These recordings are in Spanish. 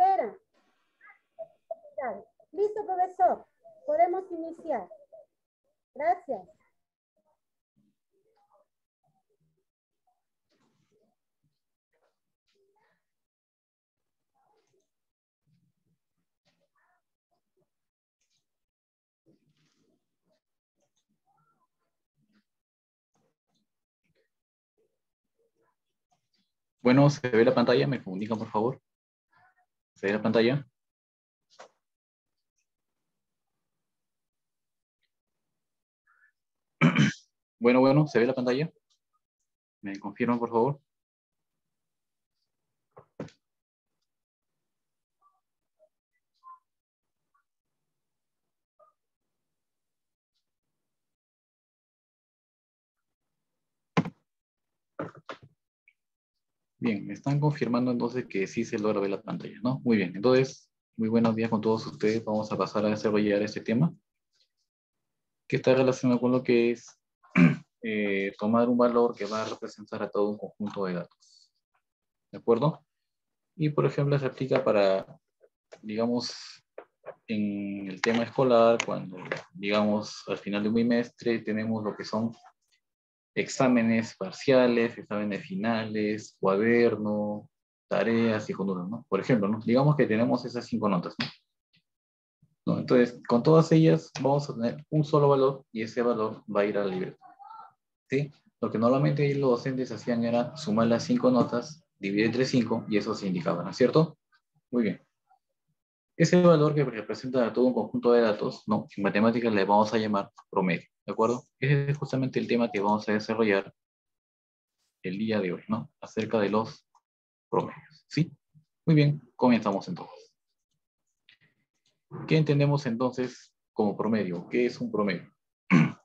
espera. Listo, profesor. Podemos iniciar. Gracias. Bueno, ¿se ve la pantalla? ¿Me comunican, por favor? ¿Se ve la pantalla? Bueno, ¿se ve la pantalla? ¿Me confirman, por favor? Bien, me están confirmando entonces que sí se logra ver la pantalla, ¿no? Muy bien, entonces, muy buenos días con todos ustedes. Vamos a pasar a desarrollar este tema, que está relacionado con lo que es tomar un valor que va a representar a todo un conjunto de datos. ¿De acuerdo? Y, por ejemplo, se aplica para, digamos, en el tema escolar, cuando, digamos, al final de un bimestre tenemos lo que son exámenes parciales, exámenes finales, cuaderno, tareas y conductas, ¿no? Por ejemplo, ¿no? Digamos que tenemos esas 5 notas, ¿no? ¿No? Entonces, con todas ellas vamos a tener un solo valor y ese valor va a ir a la libreta, ¿sí? Lo que normalmente los docentes hacían era sumar las 5 notas, dividir entre 5 y eso se indicaba, ¿no es cierto? Muy bien. Ese valor que representa a todo un conjunto de datos, ¿no? En matemáticas le vamos a llamar promedio, ¿de acuerdo? Ese es justamente el tema que vamos a desarrollar el día de hoy, ¿no? Acerca de los promedios, ¿sí? Muy bien, comenzamos entonces. ¿Qué entendemos entonces como promedio? ¿Qué es un promedio?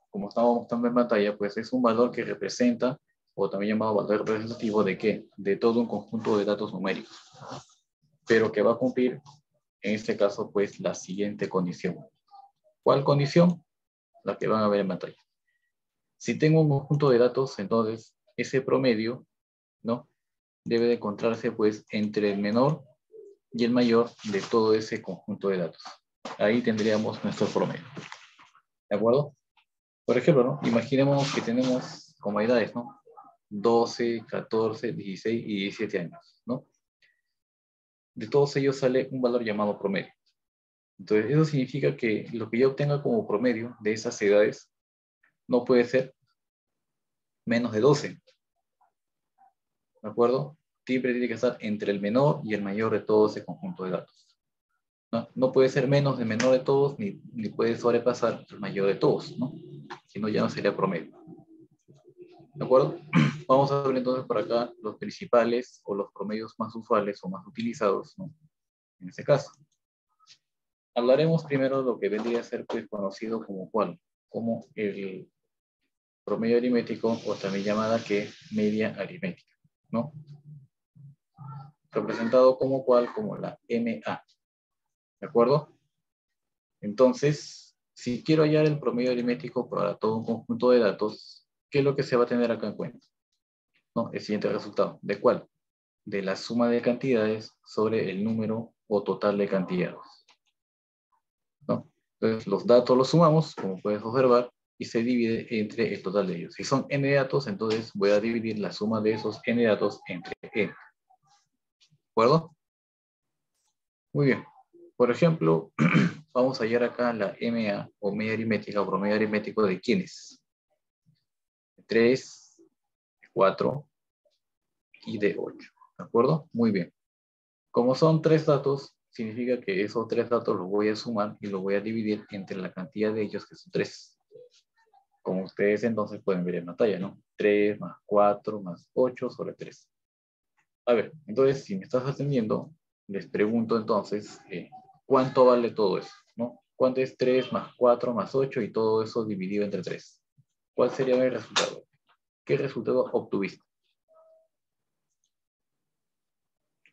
Como estamos mostrando en pantalla, pues es un valor que representa, o también llamado valor representativo, ¿de qué? De todo un conjunto de datos numéricos, pero que va a cumplir, en este caso, pues la siguiente condición. ¿Cuál condición? La que van a ver en pantalla. Si tengo un conjunto de datos, entonces ese promedio, ¿no? Debe de encontrarse pues entre el menor y el mayor de todo ese conjunto de datos. Ahí tendríamos nuestro promedio. ¿De acuerdo? Por ejemplo, ¿no? Imaginemos que tenemos como edades, ¿no? 12, 14, 16 y 17 años, ¿no? De todos ellos sale un valor llamado promedio. Entonces, eso significa que lo que yo obtenga como promedio de esas edades no puede ser menos de 12. ¿De acuerdo? Siempre tiene que estar entre el menor y el mayor de todo ese conjunto de datos. No puede ser menos del menor de todos, ni puede sobrepasar el mayor de todos, ¿no? Si no, ya no sería promedio. ¿De acuerdo? Vamos a ver entonces por acá los principales o los promedios más usuales o más utilizados, ¿no? En este caso. Hablaremos primero de lo que vendría a ser pues, conocido como ¿cuál? Como el promedio aritmético o también llamada que media aritmética, ¿no? Representado como ¿cuál? Como la MA. ¿De acuerdo? Entonces, si quiero hallar el promedio aritmético para todo un conjunto de datos, ¿qué es lo que se va a tener acá en cuenta? ¿No? El siguiente resultado. ¿De cuál? De la suma de cantidades sobre el número o total de cantidades, ¿no? Entonces, los datos los sumamos, como puedes observar, y se divide entre el total de ellos. Si son n datos, entonces voy a dividir la suma de esos n datos entre n. ¿De acuerdo? Muy bien. Por ejemplo, vamos a hallar acá la MA o media aritmética o promedio aritmético de ¿quiénes? 3, 4 y de 8. ¿De acuerdo? Muy bien. Como son 3 datos, significa que esos 3 datos los voy a sumar y los voy a dividir entre la cantidad de ellos, que son 3. Como ustedes entonces pueden ver en la pantalla, ¿no? 3 más 4 más 8 sobre 3. A ver, entonces, si me estás atendiendo, les pregunto entonces, ¿cuánto vale todo eso? ¿No? ¿Cuánto es 3 más 4 más 8 y todo eso dividido entre 3? ¿Cuál sería el resultado? ¿Qué resultado obtuviste?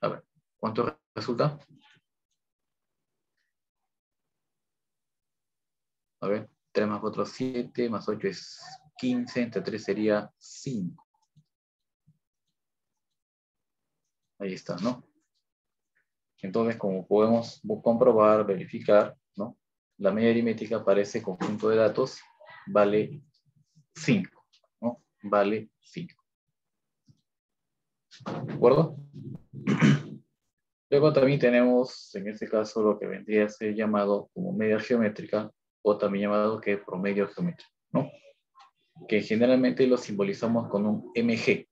A ver, ¿cuánto resulta? A ver, 3 más 4, 7, más 8 es 15, entre 3 sería 5. Ahí está, ¿no? Entonces, como podemos comprobar, verificar, ¿no? La media aritmética para ese conjunto de datos vale 5, ¿no? Vale 5. ¿De acuerdo? Luego también tenemos, en este caso, lo que vendría a ser llamado como media geométrica, o también llamado que promedio geométrico, ¿no? Que generalmente lo simbolizamos con un MG.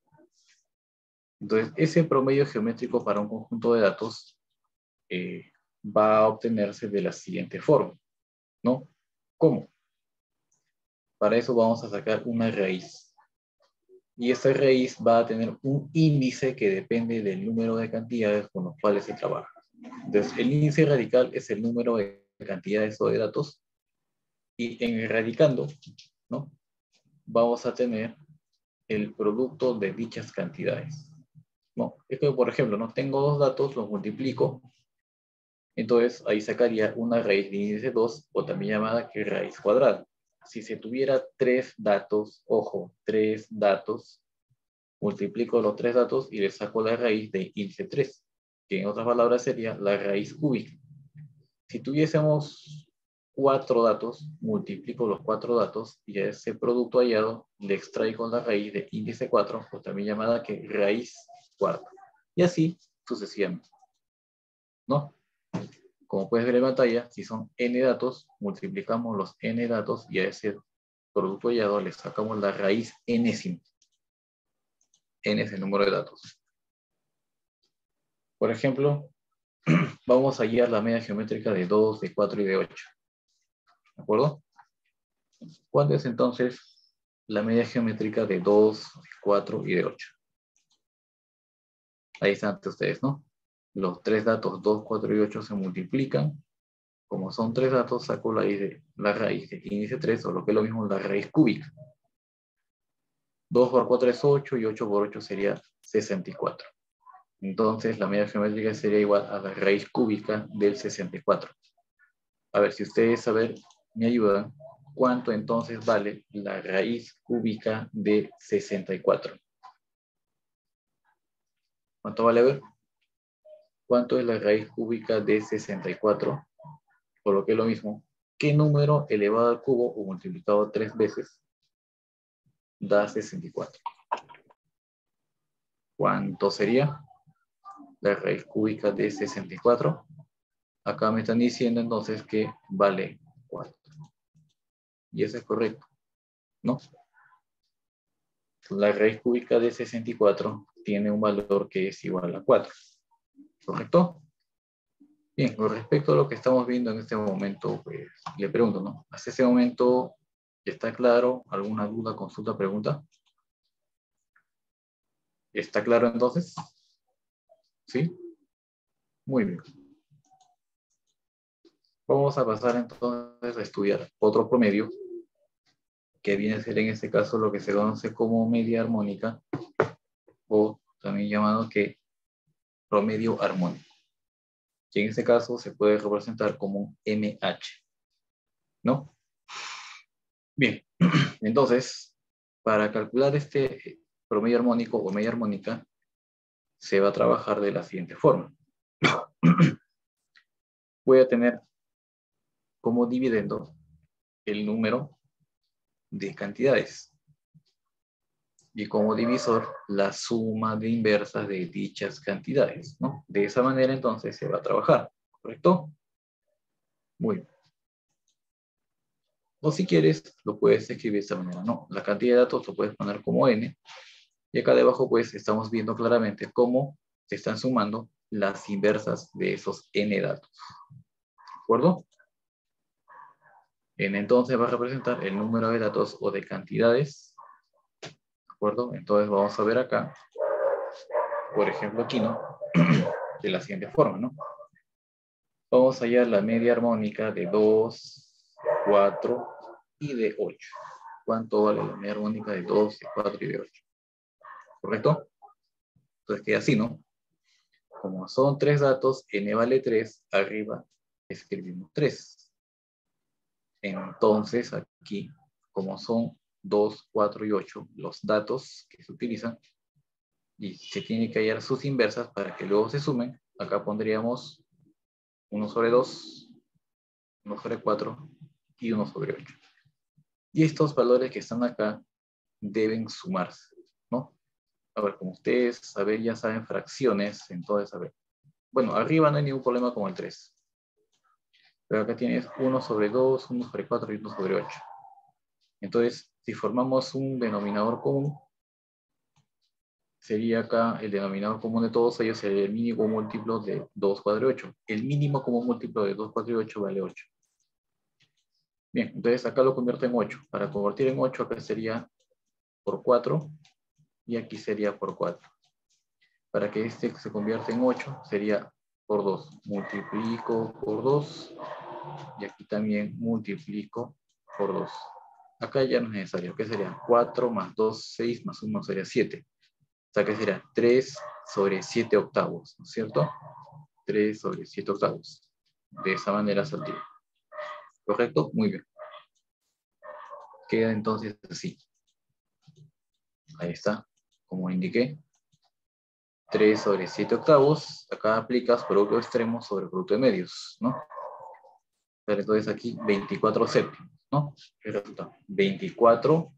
Entonces, ese promedio geométrico para un conjunto de datos va a obtenerse de la siguiente forma, ¿no? ¿Cómo? Para eso vamos a sacar una raíz. Y esta raíz va a tener un índice que depende del número de cantidades con los cuales se trabaja. Entonces, el índice radical es el número de cantidades o de datos. Y en el radicando, ¿no? Vamos a tener el producto de dichas cantidades. ¿No? Es que, por ejemplo, no tengo dos datos, los multiplico. Entonces, ahí sacaría una raíz de índice 2, o también llamada que raíz cuadrada. Si se tuviera 3 datos, ojo, 3 datos, multiplico los 3 datos y le saco la raíz de índice 3, que en otras palabras sería la raíz cúbica. Si tuviésemos 4 datos, multiplico los 4 datos y a ese producto hallado le extraigo la raíz de índice 4, o también llamada que raíz cuarta. Y así sucesivamente, ¿no? Como puedes ver en pantalla, si son n datos, multiplicamos los n datos y a ese producto hallado le sacamos la raíz enésima. N es el número de datos. Por ejemplo, vamos a hallar la media geométrica de 2, de 4 y de 8. ¿De acuerdo? ¿Cuál es entonces la media geométrica de 2, de 4 y de 8? Ahí están ante ustedes, ¿no? Los 3 datos 2, 4 y 8 se multiplican. Como son 3 datos, saco la raíz de índice 3, o lo que es lo mismo, la raíz cúbica. 2 por 4 es 8 y 8 por 8 sería 64. Entonces, la media geométrica sería igual a la raíz cúbica del 64. A ver, si ustedes me ayudan, ¿cuánto entonces vale la raíz cúbica de 64? ¿Cuánto vale? A ver. ¿Cuánto es la raíz cúbica de 64? Por lo que es lo mismo, ¿qué número elevado al cubo o multiplicado 3 veces da 64? ¿Cuánto sería la raíz cúbica de 64? Acá me están diciendo entonces que vale 4. Y eso es correcto, ¿no? La raíz cúbica de 64 tiene un valor que es igual a 4. ¿Correcto? Bien, con respecto a lo que estamos viendo en este momento, pues le pregunto, ¿no? ¿Hasta ese momento está claro? ¿Alguna duda, consulta, pregunta? ¿Está claro entonces? ¿Sí? Muy bien. Vamos a pasar entonces a estudiar otro promedio, que viene a ser en este caso lo que se conoce como media armónica, o también llamado que promedio armónico, que en este caso se puede representar como un MH, ¿no? Bien, entonces, para calcular este promedio armónico o media armónica, se va a trabajar de la siguiente forma. Voy a tener como dividendo el número de cantidades y como divisor la suma de inversas de dichas cantidades, ¿no? De esa manera entonces se va a trabajar, ¿correcto? Muy bien. O si quieres, lo puedes escribir de esta manera, ¿no? La cantidad de datos lo puedes poner como n, y acá debajo pues estamos viendo claramente cómo se están sumando las inversas de esos n datos, ¿de acuerdo? N entonces va a representar el número de datos o de cantidades, ¿de acuerdo? Entonces vamos a ver acá, por ejemplo aquí, ¿no? De la siguiente forma, ¿no? Vamos a hallar la media armónica de 2, 4 y de 8. ¿Cuánto vale la media armónica de 2, de 4 y de 8? ¿Correcto? Entonces queda así, ¿no? Como son 3 datos, n vale 3, arriba escribimos 3. Entonces aquí, como son 2, 4 y 8 los datos que se utilizan, y se tiene que hallar sus inversas para que luego se sumen, Acá pondríamos 1 sobre 2, 1 sobre 4 y 1 sobre 8. Y estos valores que están acá deben sumarse, ¿no? A ver, como ustedes ya saben fracciones, entonces, a ver. Bueno, arriba no hay ningún problema con el 3. Pero acá tienes 1 sobre 2, 1 sobre 4 y 1 sobre 8. Entonces, si formamos un denominador común, sería acá el denominador común de todos ellos, sería el mínimo múltiplo de 2, 4 y 8. El mínimo común múltiplo de 2, 4 y 8 vale 8. Bien, entonces acá lo convierto en 8. Para convertir en 8 acá sería por 4 y aquí sería por 4. Para que este se convierta en 8 sería por 2. Multiplico por 2 y aquí también multiplico por 2. Acá ya no es necesario. ¿Qué sería? 4 más 2, 6 más 1 sería 7. O sea que sería 3 sobre 7 octavos, ¿no es cierto? 3 sobre 7 octavos. De esa manera saldría. ¿Correcto? Muy bien. Queda entonces así. Ahí está. Como indiqué. 3 sobre 7 octavos. Acá aplicas producto de extremos sobre producto de medios, ¿no? Entonces aquí 24 séptimos, ¿no? ¿Qué resulta? 24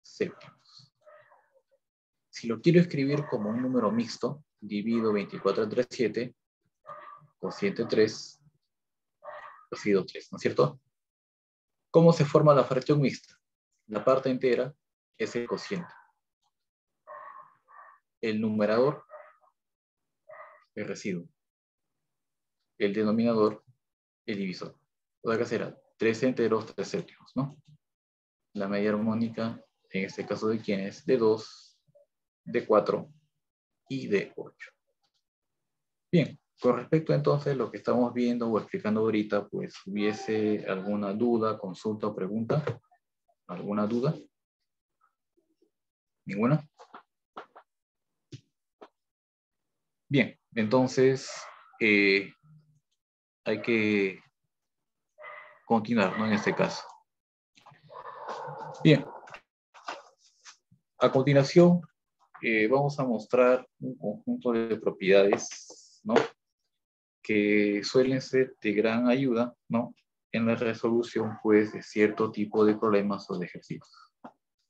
séptimos. Si lo quiero escribir como un número mixto, divido 24 entre 7, cociente 3, residuo 3, ¿no es cierto? ¿Cómo se forma la fracción mixta? La parte entera es el cociente. El numerador, el residuo. El denominador, el divisor. O sea que será 3 enteros, 3 séptimos, ¿no? La media armónica, en este caso de quién es, de 2, de 4 y de 8. Bien, con respecto entonces a lo que estamos viendo o explicando ahorita, pues hubiese alguna duda, consulta o pregunta. ¿Alguna duda? ¿Ninguna? Bien, entonces hay que continuar, ¿no? En este caso. Bien, a continuación vamos a mostrar un conjunto de propiedades, ¿no? Que suelen ser de gran ayuda, ¿no? En la resolución, pues, de cierto tipo de problemas o de ejercicios,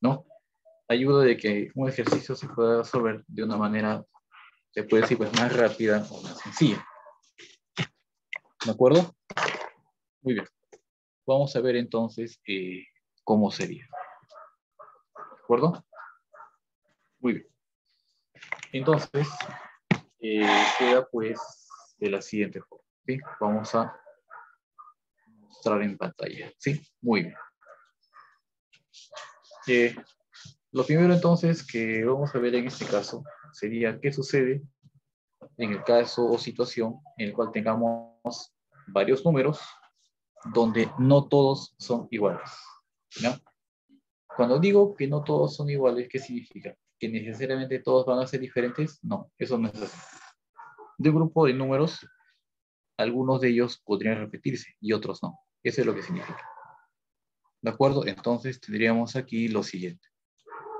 ¿no? Ayuda de que un ejercicio se pueda resolver de una manera, se puede decir, pues, más rápida o más sencilla. ¿De acuerdo? Muy bien. Vamos a ver entonces cómo sería. ¿De acuerdo? Muy bien. Entonces, queda pues de la siguiente forma. ¿Sí? Vamos a mostrar en pantalla. ¿Sí? Muy bien. Lo primero entonces que vamos a ver en este caso sería qué sucede en el caso o situación en el cual tengamos varios números donde no todos son iguales. ¿No? Cuando digo que no todos son iguales, ¿qué significa? ¿Que necesariamente todos van a ser diferentes? No, eso no es así. De un grupo de números, algunos de ellos podrían repetirse y otros no. Eso es lo que significa. ¿De acuerdo? Entonces tendríamos aquí lo siguiente.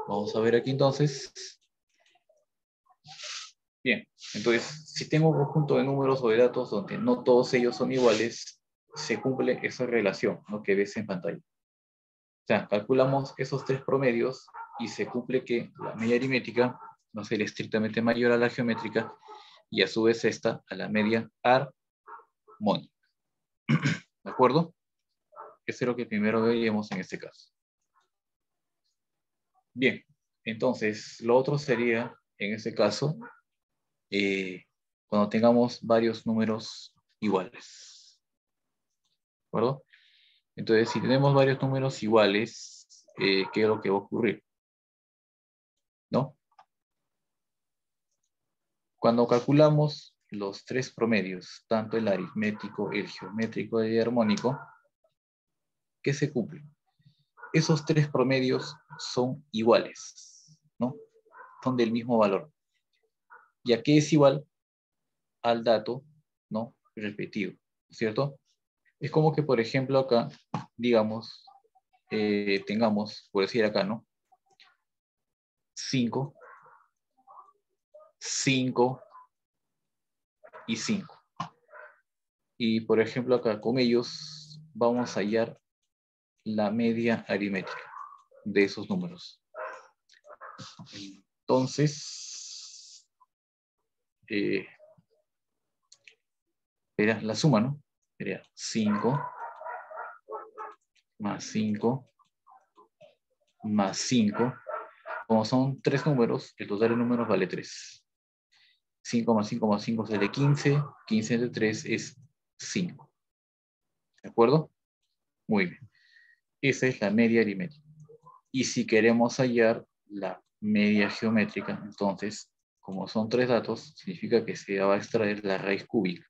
Vamos a ver aquí entonces. Bien, entonces si tengo un conjunto de números o de datos donde no todos ellos son iguales, se cumple esa relación, ¿no? Que ves en pantalla. O sea, calculamos esos tres promedios y se cumple que la media aritmética va a ser estrictamente mayor a la geométrica y a su vez esta a la media armónica. ¿De acuerdo? Eso es lo que primero veríamos en este caso. Bien, entonces lo otro sería, en este caso, cuando tengamos varios números iguales. ¿De acuerdo? Entonces, si tenemos varios números iguales, ¿qué es lo que va a ocurrir? ¿No? Cuando calculamos los tres promedios, tanto el aritmético, el geométrico y el armónico, ¿qué se cumple? Esos tres promedios son iguales, ¿no? Son del mismo valor. Ya que es igual al dato, ¿no? Repetido, ¿cierto? Es como que, por ejemplo, acá, digamos, tengamos, por decir acá, ¿no? 5, 5 y 5. Y por ejemplo acá con ellos vamos a hallar la media aritmética de esos números. Entonces, era la suma, ¿no? Sería 5 más 5 más 5. Como son 3 números, el total de números vale 3. 5 más 5 más 5 sale 15. 15 entre 3 es 5. ¿De acuerdo? Muy bien. Esa es la media aritmética. Y si queremos hallar la media geométrica, entonces, como son 3 datos, significa que se va a extraer la raíz cúbica.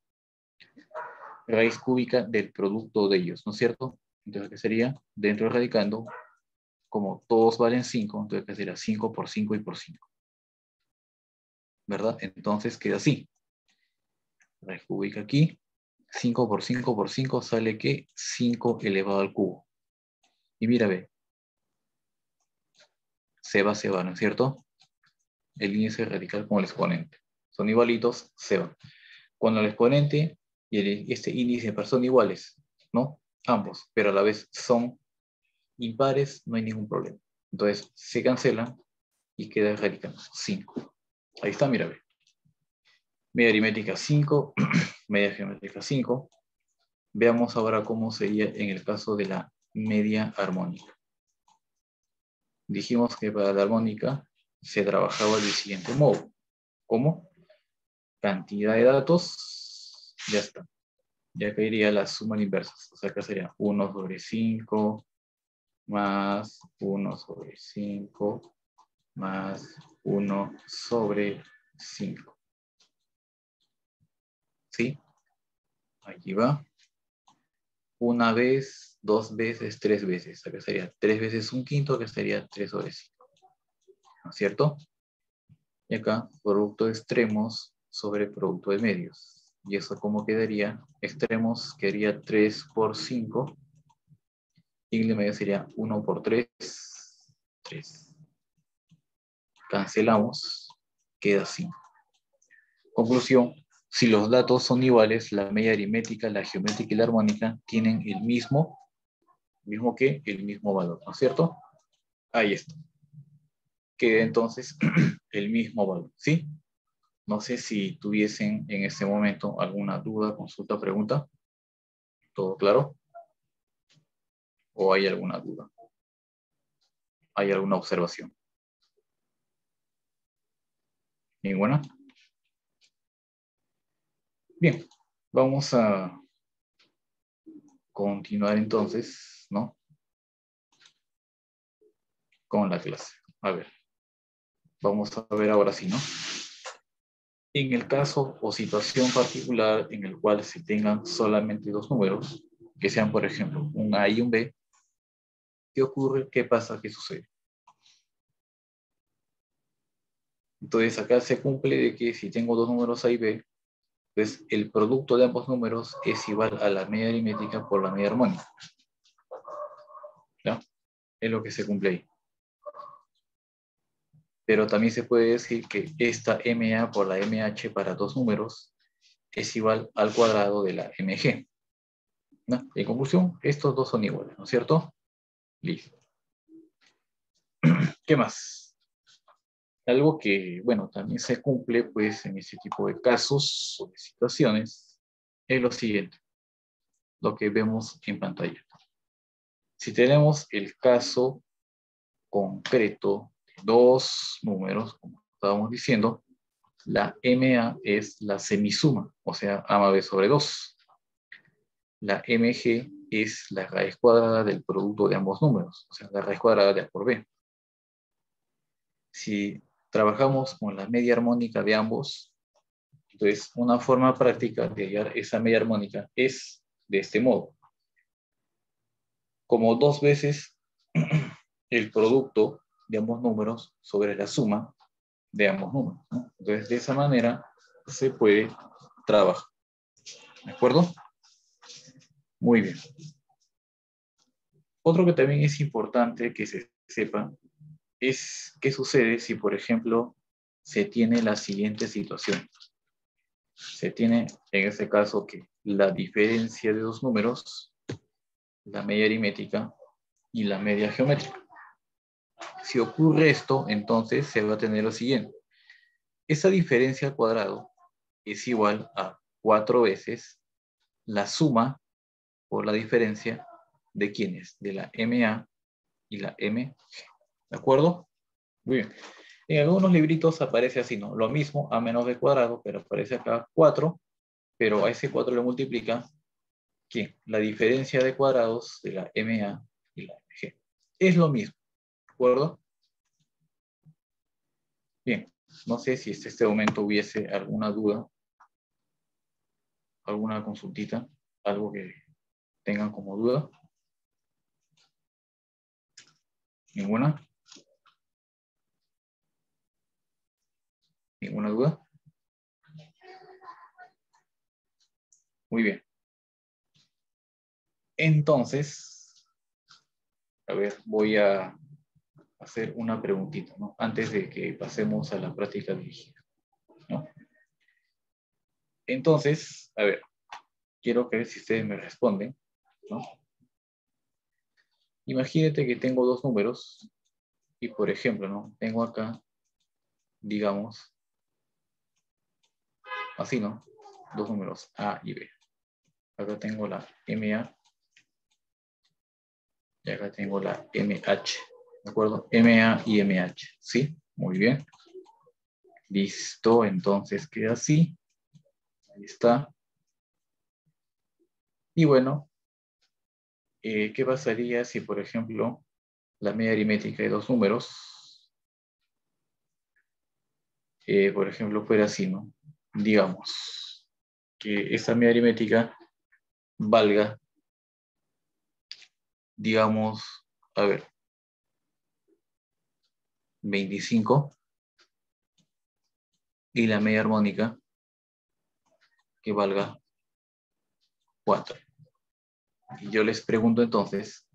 Raíz cúbica del producto de ellos, ¿no es cierto? Entonces, ¿qué sería? Dentro de radicando, como todos valen 5, entonces ¿qué sería? 5 por 5 y por 5. ¿Verdad? Entonces queda así. Raíz cúbica aquí. 5 por 5 por 5 sale que 5 elevado al cubo. Y mira, ve. Se va, ¿no es cierto? El índice radical con el exponente. Son igualitos, se van. Cuando el exponente y este índice son iguales, ¿no? Ambos, pero a la vez son impares, no hay ningún problema. Entonces se cancelan y queda radical 5. Ahí está, mira, ve. Media aritmética 5, media geométrica 5. Veamos ahora cómo sería en el caso de la media armónica. Dijimos que para la armónica se trabajaba del siguiente modo. ¿Cómo? Cantidad de datos, ya está. Ya caería la suma de inversas. O sea, que sería 1 sobre 5 más 1 sobre 5 más 1 sobre 5. ¿Sí? Allí va. Una vez, 2 veces, 3 veces. Acá sería 3 veces un quinto, que sería 3 sobre 5. ¿No es cierto? Y acá, producto de extremos sobre producto de medios. ¿Y eso cómo quedaría? Extremos quedaría 3 por 5. Y el de medio sería 1 por 3. 3. Cancelamos. Queda 5. Conclusión. Si los datos son iguales, la media aritmética, la geométrica y la armónica tienen el mismo valor, ¿no es cierto? Ahí está. Queda entonces el mismo valor, ¿sí? No sé si tuviesen en este momento alguna duda, consulta, pregunta. ¿Todo claro? ¿O hay alguna duda? ¿Hay alguna observación? ¿Ninguna? Bien, vamos a continuar entonces, ¿no? Con la clase. A ver, vamos a ver ahora sí, ¿no? En el caso o situación particular en el cual se tengan solamente 2 números, que sean, por ejemplo, un A y un B, ¿qué ocurre? ¿Qué pasa? ¿Qué sucede? Entonces acá se cumple de que si tengo 2 números A y B, pues el producto de ambos números es igual a la media aritmética por la media armónica. ¿Ya? Es lo que se cumple ahí. Pero también se puede decir que esta MA por la MH para 2 números es igual al cuadrado de la MG. ¿No? En conclusión, estos dos son iguales, ¿no es cierto? Listo. ¿Qué más? Algo que, bueno, también se cumple, pues, en ese tipo de casos o de situaciones, es lo siguiente, lo que vemos en pantalla. Si tenemos el caso concreto de 2 números, como estábamos diciendo, la MA es la semisuma, o sea, A más B sobre 2. La MG es la raíz cuadrada del producto de ambos números, o sea, la raíz cuadrada de A por B. Si trabajamos con la media armónica de ambos, entonces una forma práctica de hallar esa media armónica es de este modo. Como 2 veces el producto de ambos números sobre la suma de ambos números, ¿no? Entonces, de esa manera se puede trabajar. ¿De acuerdo? Muy bien. Otro que también es importante que se sepa es qué sucede si, por ejemplo, se tiene la siguiente situación. se tiene en este caso que la diferencia de dos números, la media aritmética y la media geométrica. Si ocurre esto, entonces se va a tener lo siguiente. Esa diferencia al cuadrado es igual a 4 veces la suma por la diferencia de ¿quiénes? De la MA y la MG. ¿De acuerdo? Muy bien. En algunos libritos aparece así, ¿no? Lo mismo a menos de cuadrado, pero aparece acá 4, pero a ese 4 le multiplica ¿quién? La diferencia de cuadrados de la MA y la MG. Es lo mismo, ¿de acuerdo? Bien, no sé si en este momento hubiese alguna duda, alguna consultita, algo que tengan como duda. ¿Ninguna? ¿Ninguna duda? Muy bien. Entonces, a ver, voy a hacer una preguntita, ¿no? Antes de que pasemos a la práctica dirigida, ¿no? Entonces, a ver, quiero que ver si ustedes me responden, ¿no? Imagínate que tengo dos números y, por ejemplo, ¿no? Tengo acá, digamos, así, ¿no? Dos números, A y B. Acá tengo la MA y acá tengo la MH, ¿de acuerdo? MA y MH, ¿sí? Muy bien. Listo, entonces queda así. Ahí está. Y bueno, ¿qué pasaría si, por ejemplo, la media aritmética de dos números, por ejemplo, fuera así, ¿no? Digamos que esa media aritmética valga, digamos, a ver, 25 y la media armónica que valga 4. Y yo les pregunto entonces,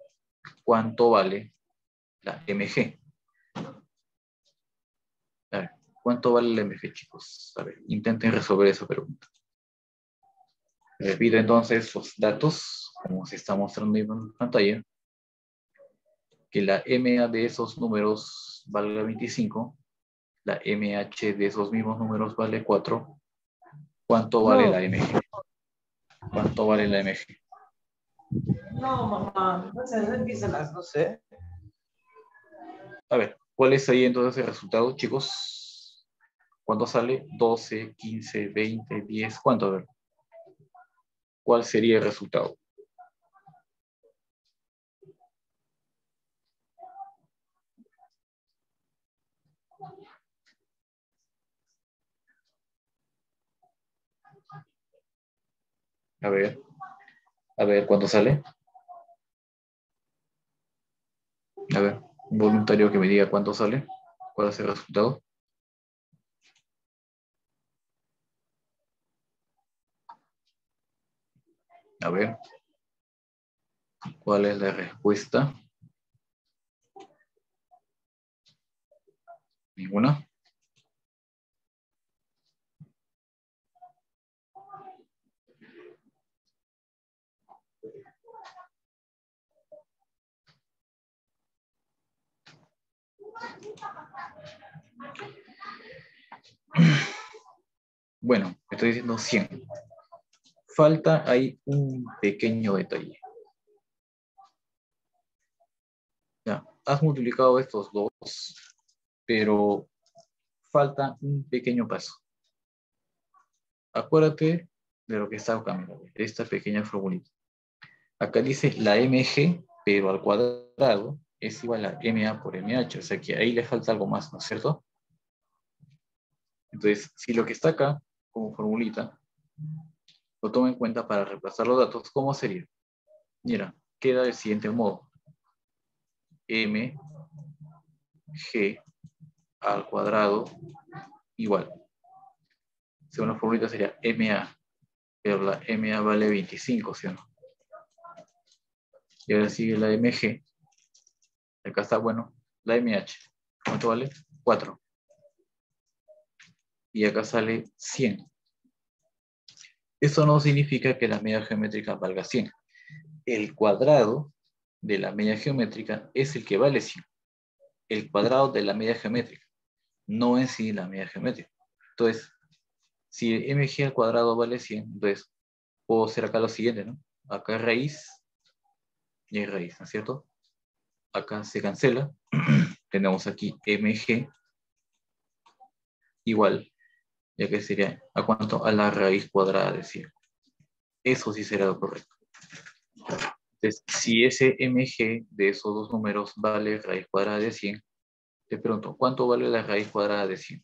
¿cuánto vale la MG? A ver, ¿cuánto vale la MG, chicos? A ver, intenten resolver esa pregunta. Repito entonces los datos, como se está mostrando en pantalla, que la MA de esos números valga 25, la MH de esos mismos números vale 4. ¿Cuánto vale la No, MG? ¿Cuánto vale la MG? no, mamá, no sé, no empiezalas, no sé. A ver, ¿cuál es ahí entonces el resultado, chicos? ¿Cuánto sale? 12, 15, 20, 10, ¿cuánto? A ver, ¿cuál sería el resultado? A ver, ¿cuánto sale? A ver, un voluntario que me diga cuánto sale. ¿Cuál es el resultado? A ver, ¿cuál es la respuesta? ¿Ninguna? Bueno, estoy diciendo 100. Falta ahí un pequeño detalle. Ya, has multiplicado estos dos, pero falta un pequeño paso. Acuérdate de lo que está acá, mira, de esta pequeña formulita. Acá dice la MG, pero al cuadrado es igual a MA por MH, o sea que ahí le falta algo más, ¿no es cierto? Entonces, si lo que está acá, como formulita, lo tomo en cuenta para reemplazar los datos, ¿cómo sería? Mira, queda del siguiente modo. MG al cuadrado igual. Según la formulita sería MA, pero la MA vale 25, ¿sí o no? Y ahora sigue la MG. Acá está, bueno, la MH. ¿Cuánto vale? 4. Y acá sale 100. Eso no significa que la media geométrica valga 100. El cuadrado de la media geométrica es el que vale 100. El cuadrado de la media geométrica, no en sí la media geométrica. Entonces, si mg al cuadrado vale 100, entonces puedo hacer acá lo siguiente, ¿no? Acá raíz y hay raíz, ¿no es cierto? Acá se cancela. Tenemos aquí mg igual, ya que sería ¿a cuánto? A la raíz cuadrada de 100. Eso sí será lo correcto. Entonces, si ese mg de esos dos números vale raíz cuadrada de 100, te pregunto, ¿cuánto vale la raíz cuadrada de 100?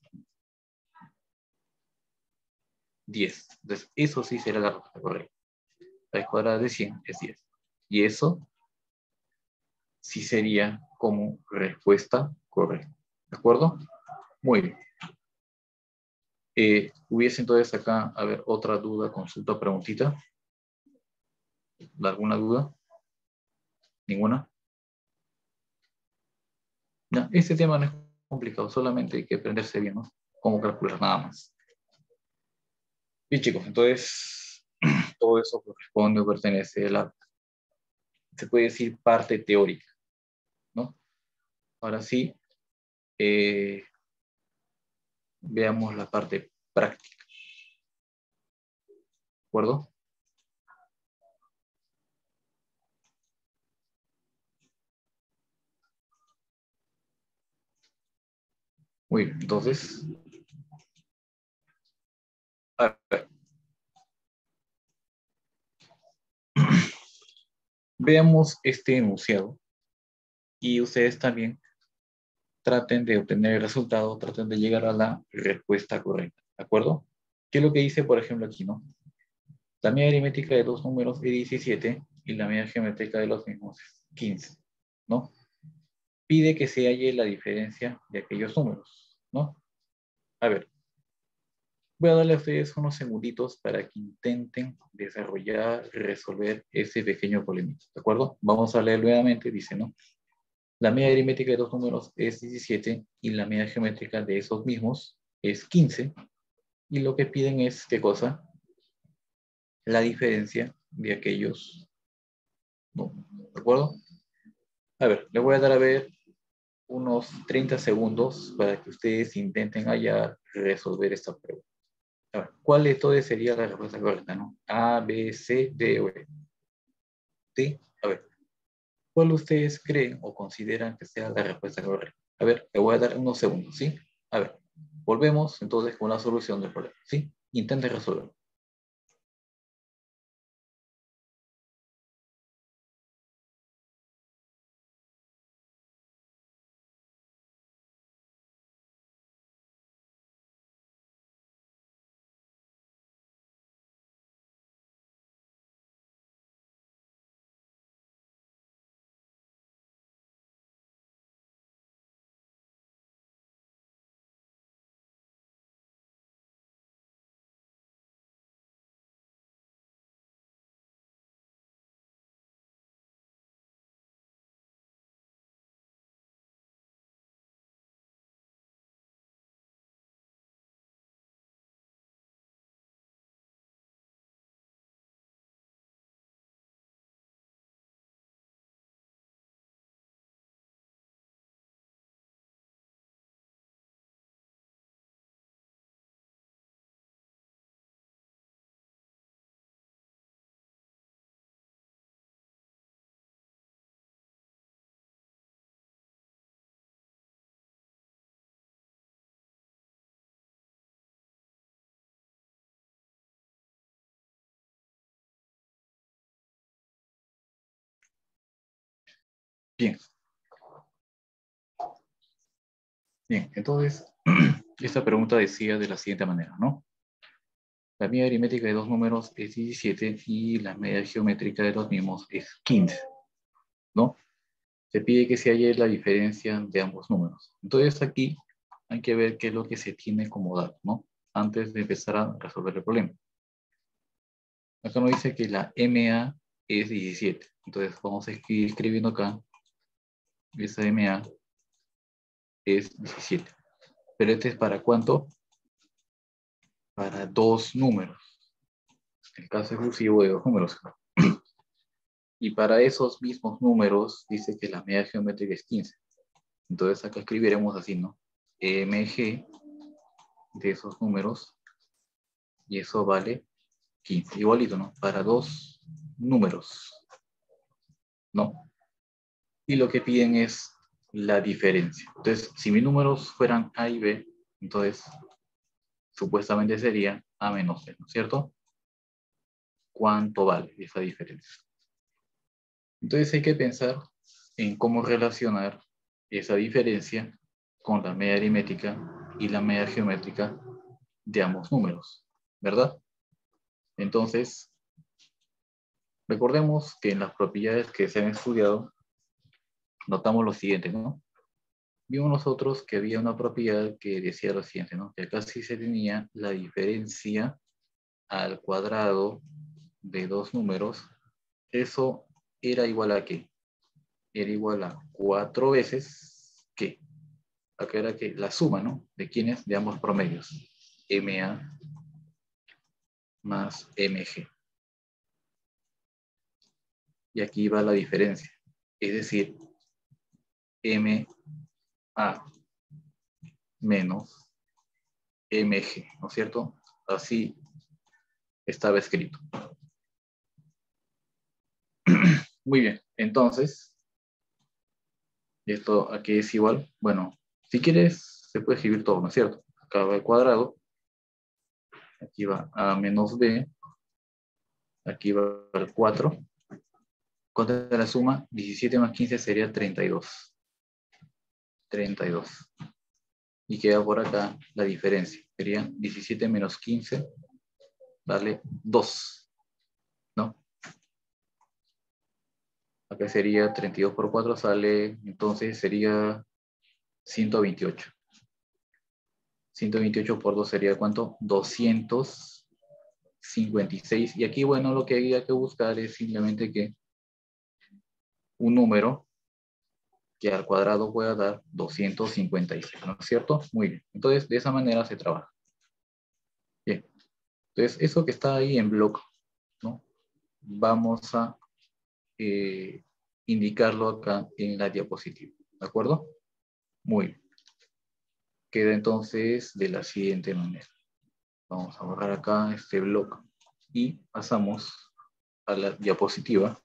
10. Entonces, eso sí será la respuesta correcta. Raíz cuadrada de 100 es 10. Y eso sí sería como respuesta correcta. ¿De acuerdo? Muy bien. Hubiese entonces acá, a ver, otra duda, consulta, preguntita. ¿Alguna duda? ¿Ninguna? No, este tema no es complicado, solamente hay que aprenderse bien, ¿no? Cómo calcular nada más. Bien, chicos, entonces todo eso corresponde o pertenece a la, se puede decir, parte teórica, ¿no? Ahora sí, veamos la parte práctica. ¿De acuerdo? Muy bien, entonces, a ver. Veamos este enunciado y ustedes también traten de obtener el resultado, traten de llegar a la respuesta correcta, ¿de acuerdo? ¿Qué es lo que dice, por ejemplo, aquí, no? La media aritmética de dos números es 17 y la media geométrica de los mismos es 15, ¿no? Pide que se halle la diferencia de aquellos números, ¿no? A ver, voy a darle a ustedes unos segunditos para que intenten desarrollar, resolver ese pequeño problema, ¿de acuerdo? Vamos a leer nuevamente, dice, ¿no? La media aritmética de dos números es 17 y la media geométrica de esos mismos es 15. Y lo que piden es, ¿qué cosa? La diferencia de aquellos números, ¿de acuerdo? A ver, le voy a dar a ver unos 30 segundos para que ustedes intenten hallar, resolver esta pregunta. A ver, ¿cuál de todos sería la respuesta correcta, no? A, B, C, D o E. ¿Sí? A ver, ¿cuál ustedes creen o consideran que sea la respuesta correcta? A ver, le voy a dar unos segundos, ¿sí? A ver, volvemos entonces con la solución del problema, ¿sí? Intenten resolverlo. Bien. Bien, entonces, esta pregunta decía de la siguiente manera, ¿no? La media aritmética de dos números es 17 y la media geométrica de los mismos es 15, ¿no? Se pide que se halle la diferencia de ambos números. Entonces aquí hay que ver qué es lo que se tiene como dato, ¿no? Antes de empezar a resolver el problema. Acá nos dice que la MA es 17. Entonces vamos a ir escribiendo acá. Esa MA es 17. Pero este es para ¿cuánto? Para dos números. el caso exclusivo de dos números. Y para esos mismos números dice que la media geométrica es 15. Entonces acá escribiremos así, ¿no? MG de esos números, y eso vale 15. Igualito, ¿no? Para dos números, ¿no? Y lo que piden es la diferencia. Entonces, si mis números fueran A y B, entonces supuestamente sería A menos B, ¿no es cierto? ¿Cuánto vale esa diferencia? Entonces hay que pensar en cómo relacionar esa diferencia con la media aritmética y la media geométrica de ambos números, ¿verdad? Entonces, recordemos que en las propiedades que se han estudiado, notamos lo siguiente, ¿no? Vimos nosotros que había una propiedad que decía lo siguiente, ¿no? Que acá sí se tenía la diferencia al cuadrado de dos números. Eso era igual a ¿qué? Era igual a 4 veces ¿qué? Acá era que la suma, ¿no? ¿De quiénes? De ambos promedios. MA más MG. Y aquí va la diferencia. Es decir, MA menos MG, ¿no es cierto? Así estaba escrito. Muy bien, entonces, ¿esto aquí es igual? Bueno, si quieres, se puede escribir todo, ¿no es cierto? Acá va el cuadrado, aquí va A menos B, aquí va el 4. ¿Cuánto es la suma? 17 más 15 sería 32. 32. Y queda por acá la diferencia. Sería 17 menos 15, vale 2, ¿no? Acá sería 32 por 4, sale, entonces sería 128. 128 por 2 sería ¿cuánto? 256. Y aquí, bueno, lo que había que buscar es simplemente que un número que al cuadrado pueda dar 256, ¿no es cierto? Muy bien. Entonces, de esa manera se trabaja. Bien. Entonces, eso que está ahí en bloque, ¿no? Vamos a indicarlo acá en la diapositiva. ¿De acuerdo? Muy bien. Queda entonces de la siguiente manera. Vamos a borrar acá este bloque y pasamos a la diapositiva.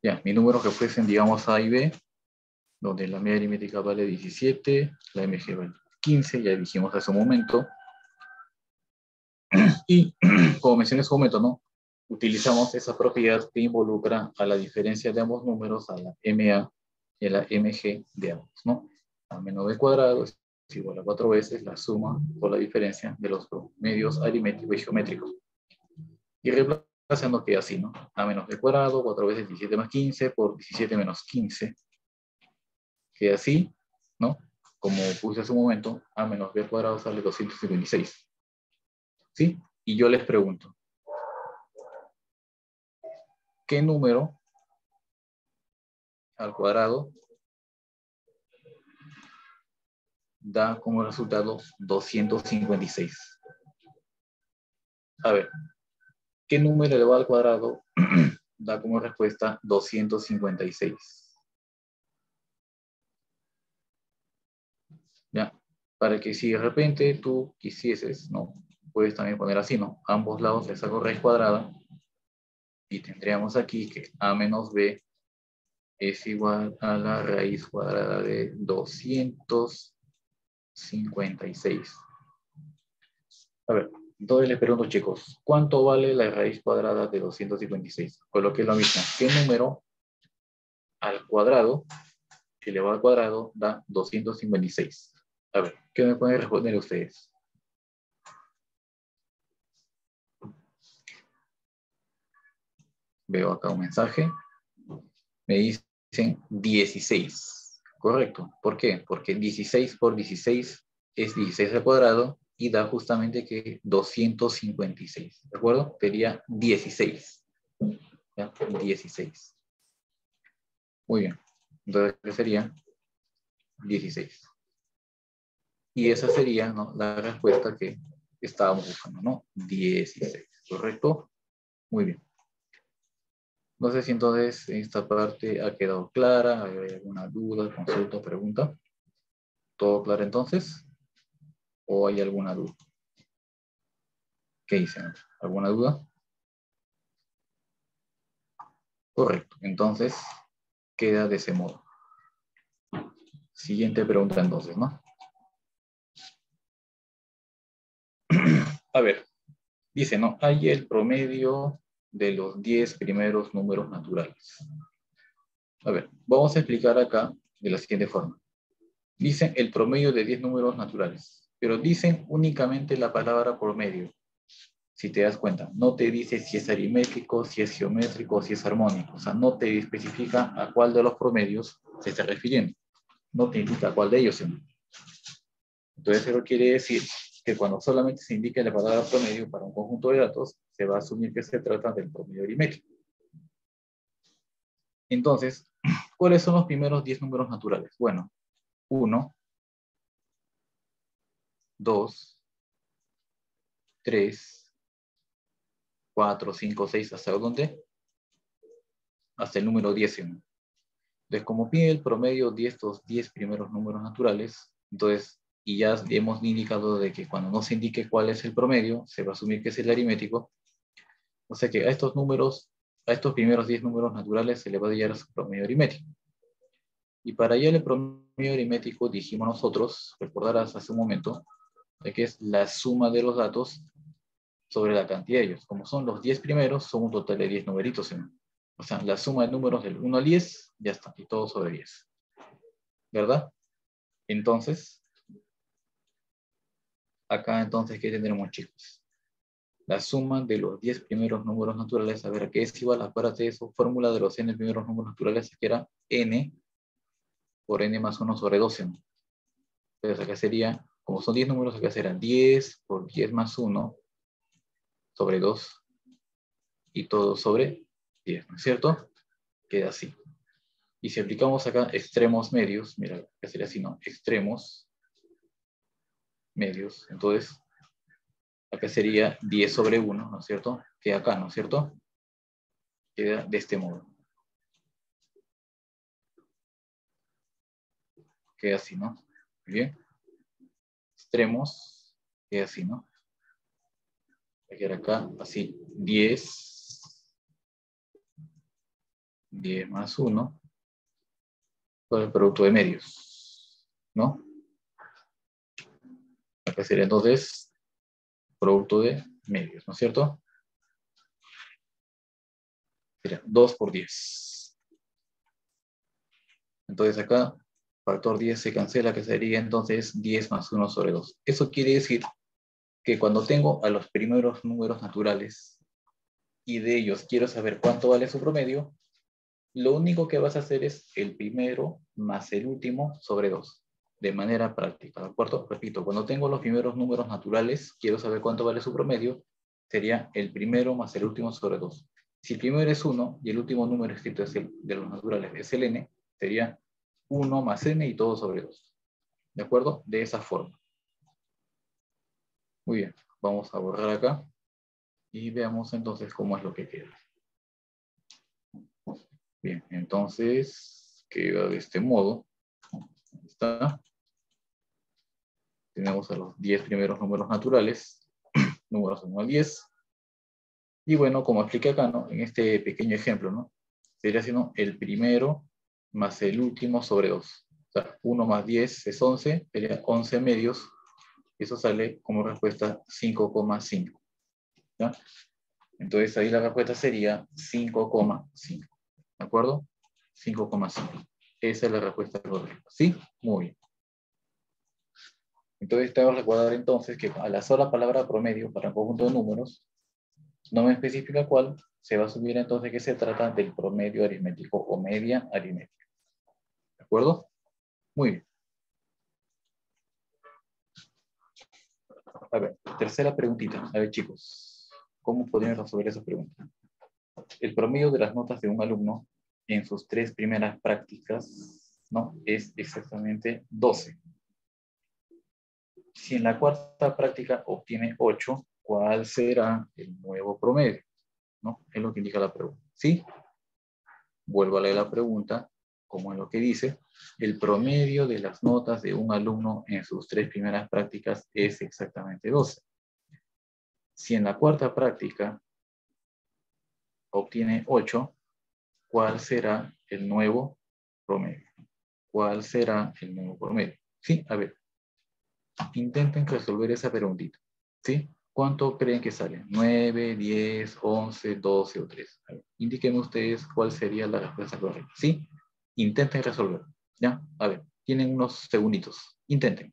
Ya, mis números que fuesen, digamos, A y B, donde la media aritmética vale 17, la MG vale 15, ya dijimos hace un momento. Y como mencioné hace un momento, ¿no? Utilizamos esa propiedad que involucra a la diferencia de ambos números, a la MA y a la MG de ambos, ¿no? A menos B cuadrado es igual a 4 veces la suma por la diferencia de los medios aritmético y geométrico. Y reemplazando queda así, ¿no? A menos B cuadrado, 4 veces 17 más 15 por 17 menos 15. Queda así, ¿no? Como puse hace un momento, A menos B cuadrado sale 256. ¿Sí? Y yo les pregunto, ¿qué número al cuadrado da como resultado 256? A ver, ¿qué número elevado al cuadrado da como respuesta 256? ¿Ya? Para que si de repente tú quisieses, ¿no? Puedes también poner así, ¿no? A ambos lados le saco raíz cuadrada y tendríamos aquí que A menos B es igual a la raíz cuadrada de 256. A ver, entonces les pregunto, chicos, ¿cuánto vale la raíz cuadrada de 256? Coloqué lo mismo. ¿Qué número al cuadrado, elevado al cuadrado, da 256? A ver, ¿qué me pueden responder ustedes? Veo acá un mensaje. Me dicen 16. Correcto. ¿Por qué? Porque 16 por 16 es 16 al cuadrado y da justamente que 256. ¿De acuerdo? Sería 16. ¿Ya? 16. Muy bien. Entonces, ¿qué sería? 16. Y esa sería, ¿no?, la respuesta que estábamos buscando, ¿no? 16, ¿correcto? Muy bien. No sé si entonces esta parte ha quedado clara, ¿hay alguna duda, consulta, pregunta? ¿Todo claro entonces? ¿O hay alguna duda? ¿Qué dicen? ¿Alguna duda? Correcto. Entonces, queda de ese modo. Siguiente pregunta entonces, ¿no? A ver, dice, ¿no? Hay el promedio de los 10 primeros números naturales. A ver, vamos a explicar acá de la siguiente forma. Dicen el promedio de 10 números naturales, pero dicen únicamente la palabra promedio. Si te das cuenta, no te dice si es aritmético, si es geométrico, si es armónico. O sea, no te especifica a cuál de los promedios se está refiriendo. No te indica a cuál de ellos. Entonces, eso quiere decir que cuando solamente se indique la palabra promedio para un conjunto de datos, se va a asumir que se trata del promedio aritmético. Entonces, ¿cuáles son los primeros 10 números naturales? Bueno, 1, 2, 3, 4, 5, 6, ¿hasta dónde? Hasta el número 10. Entonces, como pide el promedio de estos 10 primeros números naturales, entonces, y ya hemos indicado de que cuando no se indique cuál es el promedio, se va a asumir que es el aritmético. O sea que a estos números, a estos primeros 10 números naturales se le va a hallar su promedio aritmético. Y para hallar el promedio aritmético dijimos nosotros, recordarás hace un momento, de que es la suma de los datos sobre la cantidad de ellos. Como son los 10 primeros, son un total de 10 numeritos. O sea, la suma de números del 1 al 10, ya está, y todo sobre 10. ¿Verdad? Entonces, acá entonces, ¿qué tendremos, chicos? La suma de los 10 primeros números naturales, a ver, ¿a qué es igual? Acuérdate de su fórmula de los n primeros números naturales, que era n por n más 1 sobre 12. Entonces acá sería, como son 10 números, acá será 10 por 10 más 1 sobre 2 y todo sobre 10, ¿no es cierto? Queda así. Y si aplicamos acá extremos medios, mira, acá sería así, ¿no? Extremos medios, entonces acá sería 10 sobre 1, ¿no es cierto? Queda acá, ¿no es cierto? Queda de este modo. Queda así, ¿no? Muy bien. Extremos, queda así, ¿no? Va a quedar acá, así, 10 más 1, por el producto de medios, ¿no? Acá sería entonces producto de medios, ¿no es cierto? Sería 2 por 10. Entonces acá, factor 10 se cancela, que sería entonces 10 más 1 sobre 2. Eso quiere decir que cuando tengo a los primeros números naturales y de ellos quiero saber cuánto vale su promedio, lo único que vas a hacer es el primero más el último sobre 2, de manera práctica, ¿de acuerdo? Repito, cuando tengo los primeros números naturales, quiero saber cuánto vale su promedio, sería el primero más el último sobre 2. Si el primero es 1 y el último número escrito es el de los naturales es el n, sería 1 más n y todo sobre 2. ¿De acuerdo? De esa forma. Muy bien, vamos a borrar acá y veamos entonces cómo es lo que queda. Bien, entonces queda de este modo. Ahí está. Tenemos a los 10 primeros números naturales, números 1 al 10. Y bueno, como expliqué acá, ¿no? En este pequeño ejemplo, ¿no? Sería siendo el primero más el último sobre 2. O sea, 1 más 10 es 11, sería 11 medios. Eso sale como respuesta 5,5. ¿Ya? Entonces ahí la respuesta sería 5,5. ¿De acuerdo? 5,5. Esa es la respuesta correcta. ¿Sí? Muy bien. Entonces tengo que recordar entonces que a la sola palabra promedio para un conjunto de números, no me especifica cuál, se va a asumir entonces que se trata del promedio aritmético o media aritmética. ¿De acuerdo? Muy bien. A ver, tercera preguntita. A ver, chicos, ¿cómo podrían resolver esa pregunta? El promedio de las notas de un alumno en sus 3 primeras prácticas, ¿no? Es exactamente 12. Si en la cuarta práctica obtiene 8, ¿cuál será el nuevo promedio? ¿No? Es lo que indica la pregunta. ¿Sí? Vuelvo a leer la pregunta, como es lo que dice. El promedio de las notas de un alumno en sus 3 primeras prácticas es exactamente 12. Si en la cuarta práctica obtiene 8, ¿cuál será el nuevo promedio? ¿Cuál será el nuevo promedio? Sí, a ver. Intenten resolver esa preguntita. ¿Sí? ¿Cuánto creen que sale? 9, 10, 11, 12 o 3. A ver, indíquenme ustedes cuál sería la respuesta correcta. ¿Sí? Intenten resolver. ¿Ya? A ver, tienen unos segunditos. Intenten.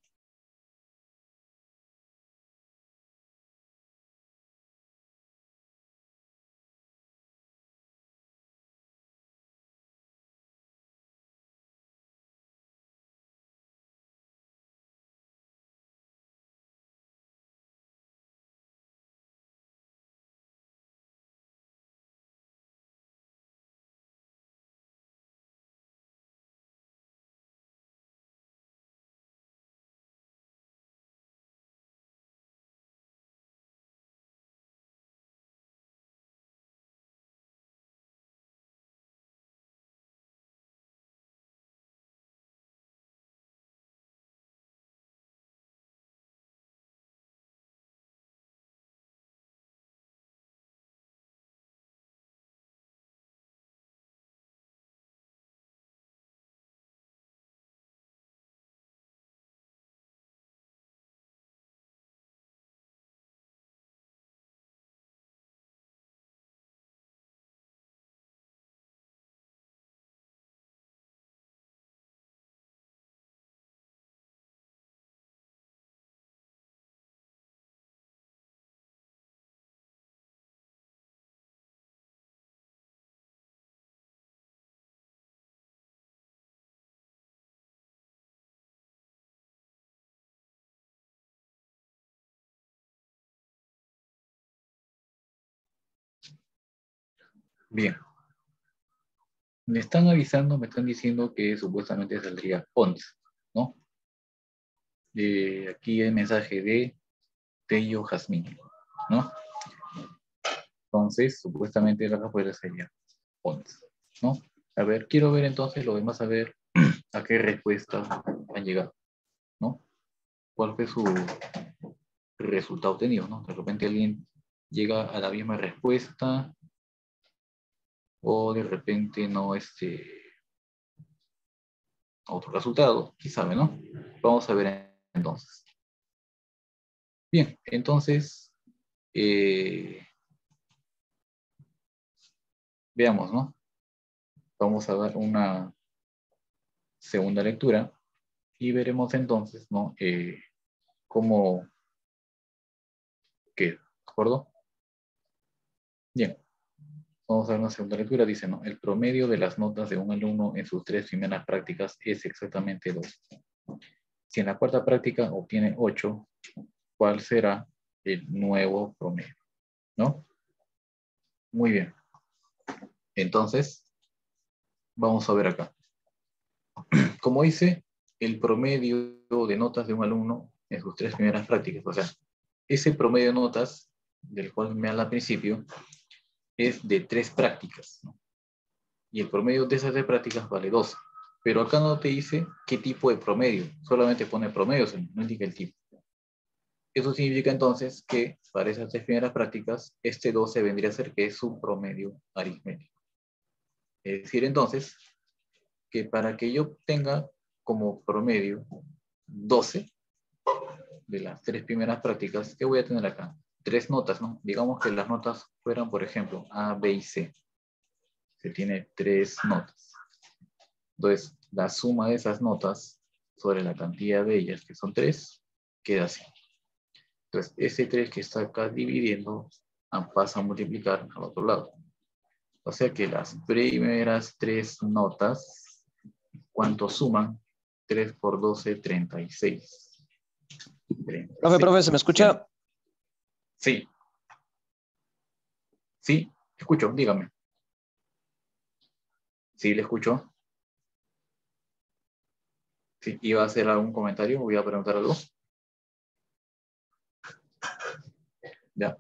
Bien. Me están avisando, me están diciendo que supuestamente saldría 11, ¿no? Aquí el mensaje de Tello Jazmín, ¿no? Entonces, supuestamente la respuesta sería 11, ¿no? A ver, quiero ver entonces lo demás, a ver a qué respuesta han llegado, ¿no? ¿Cuál fue su resultado obtenido, ¿no? De repente alguien llega a la misma respuesta o de repente no otro resultado, quién sabe, ¿no? Vamos a ver entonces. Bien, entonces, veamos, ¿no? Vamos a dar una segunda lectura y veremos entonces, ¿no? Cómo queda, ¿de acuerdo? Bien, vamos a dar una segunda lectura. Dice, ¿no? El promedio de las notas de un alumno en sus 3 primeras prácticas es exactamente 2. Si en la cuarta práctica obtiene 8, ¿cuál será el nuevo promedio? ¿No? Muy bien. Entonces, vamos a ver acá. Como dice, el promedio de notas de un alumno en sus 3 primeras prácticas, o sea, ese promedio de notas del cual me habla al principio es de 3 prácticas, ¿no? Y el promedio de esas 3 prácticas vale 12. Pero acá no te dice qué tipo de promedio, solamente pone promedio, no indica el tipo. Eso significa entonces que para esas 3 primeras prácticas, este 12 vendría a ser que es su promedio aritmético. Es decir, entonces, que para que yo tenga como promedio 12 de las 3 primeras prácticas, ¿qué voy a tener acá? 3 notas, ¿no? Digamos que las notas fueran, por ejemplo, A, B y C. Se tiene 3 notas. Entonces, la suma de esas notas sobre la cantidad de ellas, que son 3, queda así. Entonces, ese 3 que está acá dividiendo pasa a multiplicar al otro lado. O sea que las primeras 3 notas, ¿cuánto suman? 3 por 12, 36. 36. Profe, ¿se me escucha? Sí. Sí, escucho, dígame. Sí, le escucho. Sí, ¿iba a hacer algún comentario? ¿Voy a preguntar algo? Ya.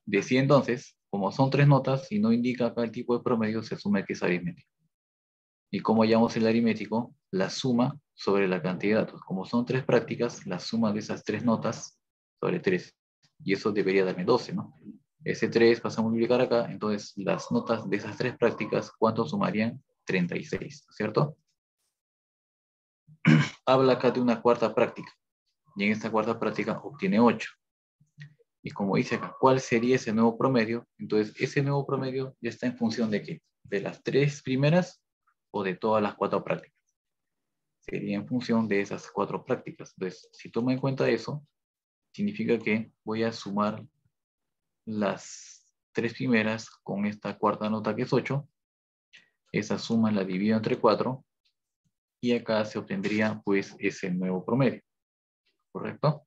Decía entonces, como son 3 notas y no indica acá el tipo de promedio, se asume que es aritmético. Y como hallamos el aritmético, la suma sobre la cantidad de datos. Como son 3 prácticas, la suma de esas 3 notas sobre 3. Y eso debería darme 12, ¿no? Ese 3 pasa a multiplicar acá, entonces las notas de esas 3 prácticas, ¿cuánto sumarían? 36, ¿cierto? Habla acá de una cuarta práctica. Y en esta cuarta práctica obtiene 8. Y como dice acá, ¿cuál sería ese nuevo promedio? Entonces, ese nuevo promedio ya está en función de ¿qué? ¿De las 3 primeras o de todas las 4 prácticas? Sería en función de esas 4 prácticas. Entonces, si toma en cuenta eso, significa que voy a sumar las 3 primeras con esta cuarta nota que es 8. Esa suma la divido entre 4 y acá se obtendría pues ese nuevo promedio. ¿Correcto?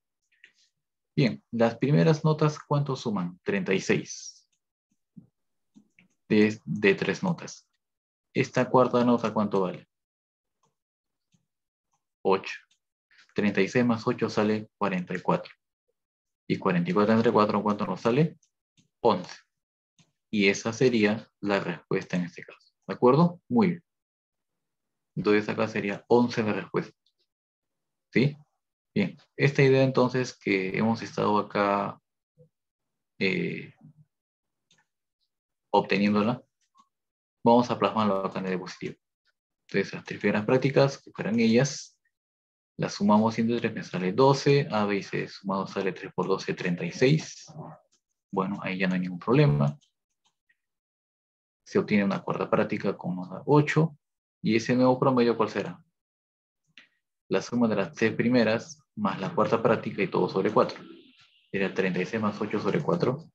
Bien, las primeras notas, ¿cuánto suman? 36. De 3 notas. Esta cuarta nota, ¿cuánto vale? 8. 36 más 8 sale 44. Y 44 entre 4, ¿cuánto nos sale? 11. Y esa sería la respuesta en este caso. ¿De acuerdo? Muy bien. Entonces acá sería 11 de respuesta. ¿Sí? Bien. Esta idea entonces que hemos estado acá obteniéndola, vamos a plasmarlo acá en el diapositiva. Entonces las 3 primeras prácticas, que fueran ellas, las sumamos entre 3, me sale 12, A, B y C sumado sale 3 por 12, 36. Bueno, ahí ya no hay ningún problema. Se obtiene una cuarta práctica con nota 8. ¿Y ese nuevo promedio cuál será? La suma de las 3 primeras más la cuarta práctica y todo sobre 4. Sería 36 más 8 sobre 4.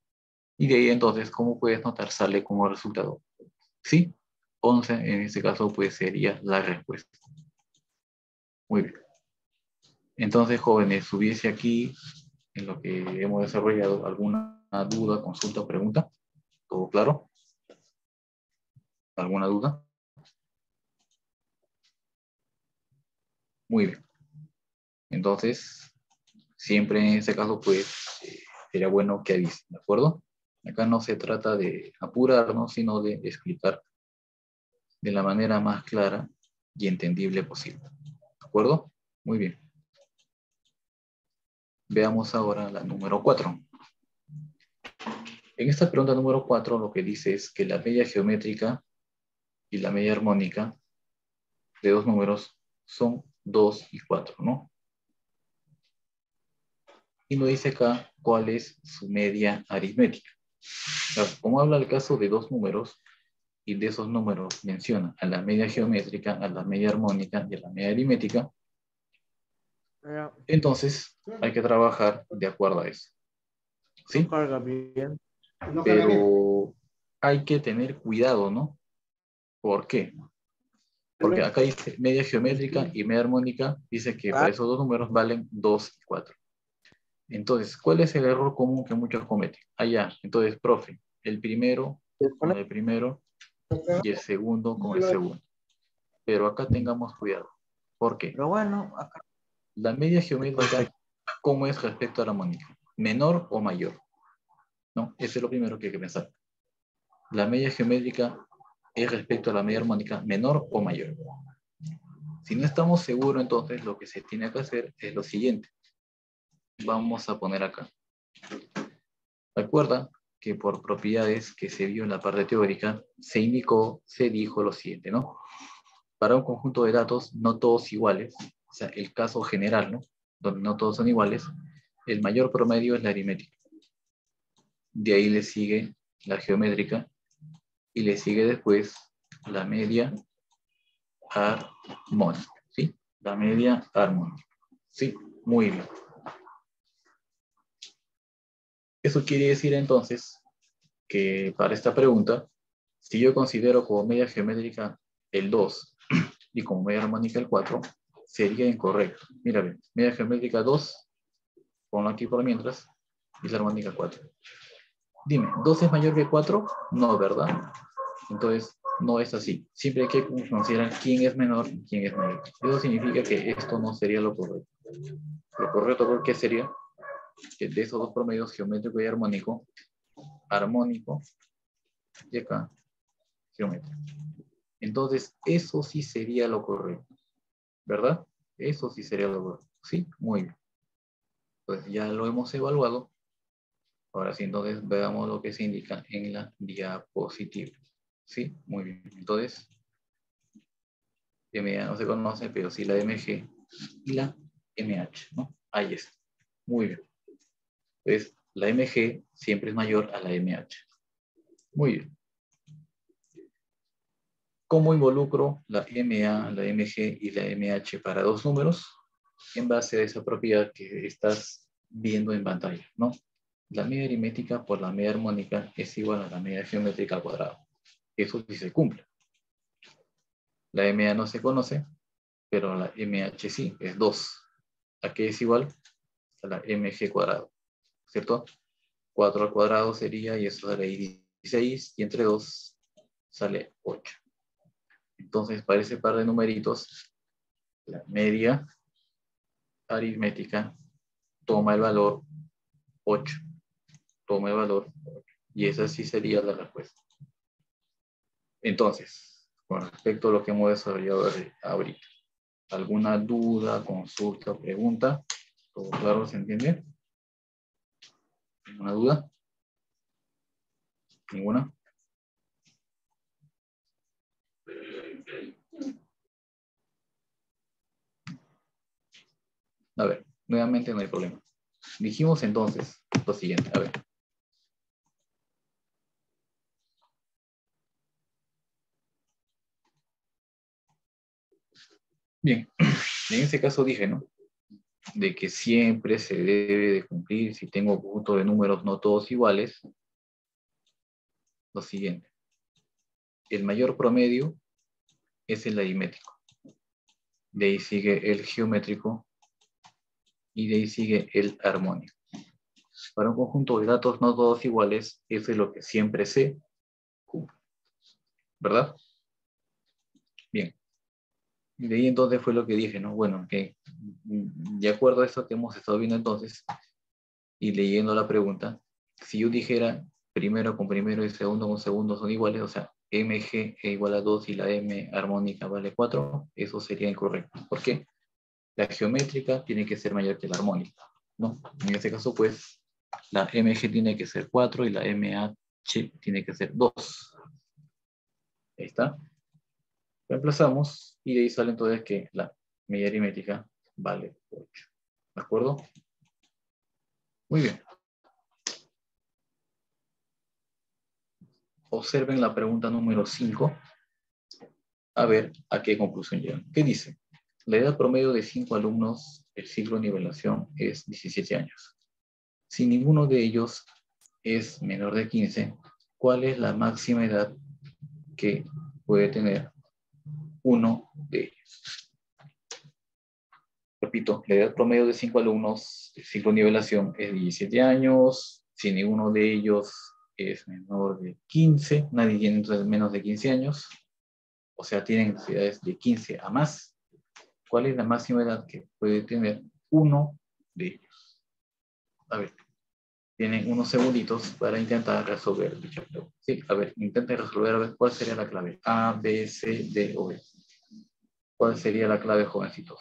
Y de ahí entonces, como puedes notar, sale como resultado. ¿Sí? 11 en este caso pues sería la respuesta. Muy bien. Entonces, jóvenes, ¿hubiese aquí, en lo que hemos desarrollado, alguna duda, consulta o pregunta? ¿Todo claro? ¿Alguna duda? Muy bien. Entonces, siempre en ese caso, pues, sería bueno que avisen, ¿de acuerdo? Acá no se trata de apurarnos, sino de explicar de la manera más clara y entendible posible. ¿De acuerdo? Muy bien. Veamos ahora la número 4. En esta pregunta número 4 lo que dice es que la media geométrica y la media armónica de 2 números son 2 y 4, ¿no? Y nos dice acá cuál es su media aritmética. Como habla el caso de 2 números, y de esos números menciona a la media geométrica, a la media armónica y a la media aritmética, entonces hay que trabajar de acuerdo a eso. ¿Sí? Pero hay que tener cuidado, ¿no? ¿Por qué? Porque acá dice media geométrica y media armónica, dice que para esos 2 números valen 2 y 4. Entonces, ¿cuál es el error común que muchos cometen? Allá, entonces, profe, el primero con el primero y el segundo con el segundo. Pero acá tengamos cuidado. ¿Por qué? Pero bueno, acá. La media geométrica, ¿cómo es respecto a la armónica? ¿Menor o mayor? ¿No? Eso es lo primero que hay que pensar. La media geométrica es respecto a la media armónica menor o mayor. Si no estamos seguros, entonces lo que se tiene que hacer es lo siguiente. Vamos a poner acá. Recuerda que por propiedades que se vio en la parte teórica, se dijo lo siguiente, ¿no? Para un conjunto de datos, no todos iguales, o sea, el caso general, ¿no? Donde no todos son iguales, el mayor promedio es la aritmética. De ahí le sigue la geométrica y le sigue después la media armónica, ¿sí? La media armónica, ¿sí? Muy bien. Eso quiere decir entonces que para esta pregunta, si yo considero como media geométrica el 2 y como media armónica el 4, sería incorrecto. Mira, bien, media geométrica 2, ponlo aquí por mientras, y la armónica 4. Dime, ¿2 es mayor que 4? No, ¿verdad? Entonces, no es así. Siempre hay que considerar quién es menor y quién es mayor. Eso significa que esto no sería lo correcto. Lo correcto, ¿qué sería? que de esos dos promedios, geométrico y armónico, y acá, geométrico. Entonces, eso sí sería lo correcto, ¿verdad? Eso sí sería lo correcto. Sí, muy bien. Pues ya lo hemos evaluado. Ahora sí, entonces veamos lo que se indica en la diapositiva. Sí, muy bien. Entonces, MA no se conoce, pero sí la MG y la MH, ¿no? Ahí está. Muy bien. Entonces, la MG siempre es mayor a la MH. Muy bien. ¿Cómo involucro la MA, la MG y la MH para dos números? En base a esa propiedad que estás viendo en pantalla, ¿no? La media aritmética por la media armónica es igual a la media geométrica al cuadrado. Eso sí se cumple. La MA no se conoce, pero la MH sí, es 2. ¿A qué es igual? A la MG cuadrado, ¿cierto? 4 al cuadrado sería, y eso sale 16, y entre 2 sale 8. Entonces, para ese par de numeritos, la media aritmética toma el valor 8. Toma el valor 8. Y esa sí sería la respuesta. Entonces, con respecto a lo que hemos desarrollado ahorita, ¿alguna duda, consulta, pregunta? ¿Todo claro? ¿Se entiende? ¿Ninguna duda? ¿Ninguna? A ver, nuevamente no hay problema. Dijimos entonces lo siguiente, a ver. Bien, en este caso dije, ¿no? De que siempre se debe de cumplir, si tengo conjunto de números no todos iguales, lo siguiente. El mayor promedio es el aritmético. De ahí sigue el geométrico y de ahí sigue el armónico. Para un conjunto de datos no todos iguales, eso es lo que siempre se cumple. ¿Verdad? Bien. Y de ahí entonces fue lo que dije, ¿no? Bueno, que de acuerdo a esto que hemos estado viendo entonces, y leyendo la pregunta, si yo dijera primero con primero y segundo con segundo son iguales, o sea, MG es igual a 2 y la M armónica vale 4, eso sería incorrecto. ¿Por qué? La geométrica tiene que ser mayor que la armónica, ¿no? En este caso, pues, la MG tiene que ser 4 y la MH tiene que ser 2. Ahí está. Reemplazamos y de ahí sale entonces que la media aritmética vale 8. ¿De acuerdo? Muy bien. Observen la pregunta número 5. A ver a qué conclusión llegan. ¿Qué dice? La edad promedio de 5 alumnos del ciclo de nivelación es 17 años. Si ninguno de ellos es menor de 15, ¿cuál es la máxima edad que puede tener uno de ellos? Repito, la edad promedio de 5 alumnos del ciclo de nivelación es 17 años. Si ninguno de ellos es menor de 15, nadie tiene entonces menos de 15 años, o sea, tienen edades de 15 a más. ¿Cuál es la máxima edad que puede tener uno de ellos? A ver, tienen unos segunditos para intentar resolver dicha pregunta. Sí, a ver, intenten resolver, a ver cuál sería la clave. A, B, C, D o E. ¿Cuál sería la clave, jovencitos?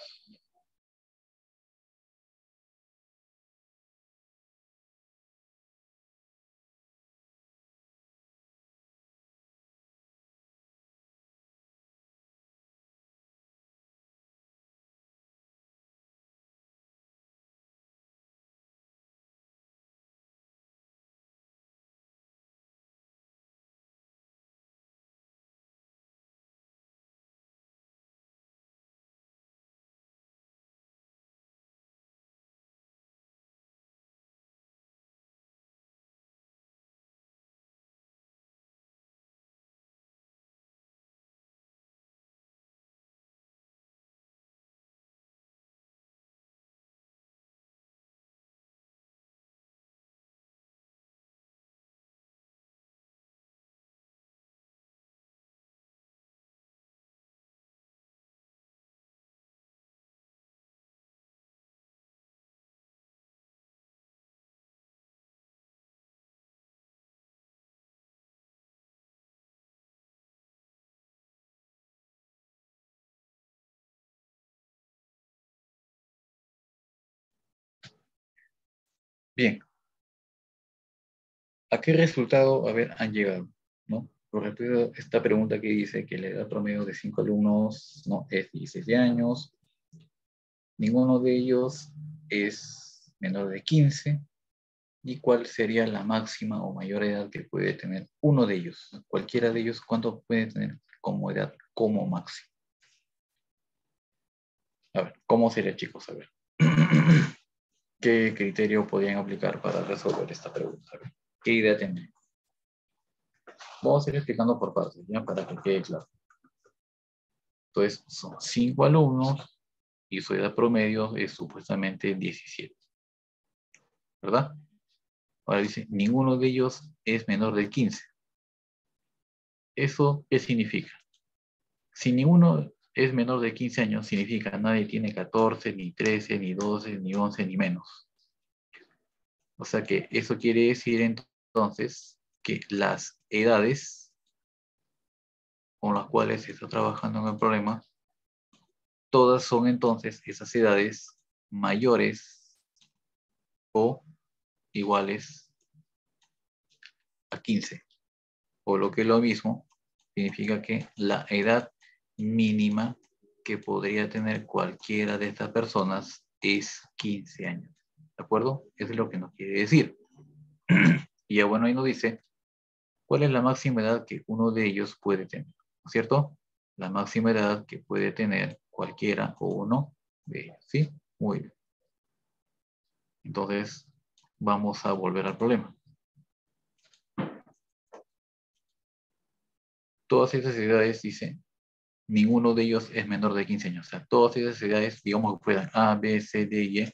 Bien. ¿A qué resultado, han llegado? ¿No? Por ejemplo, esta pregunta que dice que la edad promedio de 5 alumnos, ¿no?, es 16 años. Ninguno de ellos es menor de 15. ¿Y cuál sería la máxima o mayor edad que puede tener uno de ellos? Cualquiera de ellos, ¿cuánto puede tener como edad como máximo? A ver, ¿cómo sería, chicos? A ver. ¿Qué criterio podrían aplicar para resolver esta pregunta? A ver, ¿qué idea tienen? Vamos a ir explicando por partes, ¿ya? Para que quede claro. Entonces, son 5 alumnos y su edad promedio es supuestamente 17. ¿Verdad? Ahora dice, ninguno de ellos es menor de 15. ¿Eso qué significa? Si ninguno es menor de 15 años, significa nadie tiene 14, ni 13, ni 12, ni 11, ni menos. O sea que eso quiere decir entonces que las edades con las cuales se está trabajando en el problema, todas son entonces esas edades mayores o iguales a 15. O lo que es lo mismo, significa que la edad mínima que podría tener cualquiera de estas personas es 15 años. ¿De acuerdo? Eso es lo que nos quiere decir. Y ya bueno, ahí nos dice, ¿cuál es la máxima edad que uno de ellos puede tener? ¿No es cierto? La máxima edad que puede tener cualquiera o uno de ellos. ¿Sí? Muy bien. Entonces, vamos a volver al problema. Todas esas edades, dice, ninguno de ellos es menor de 15 años. O sea, todas esas edades, digamos que puedan A, B, C, D y E,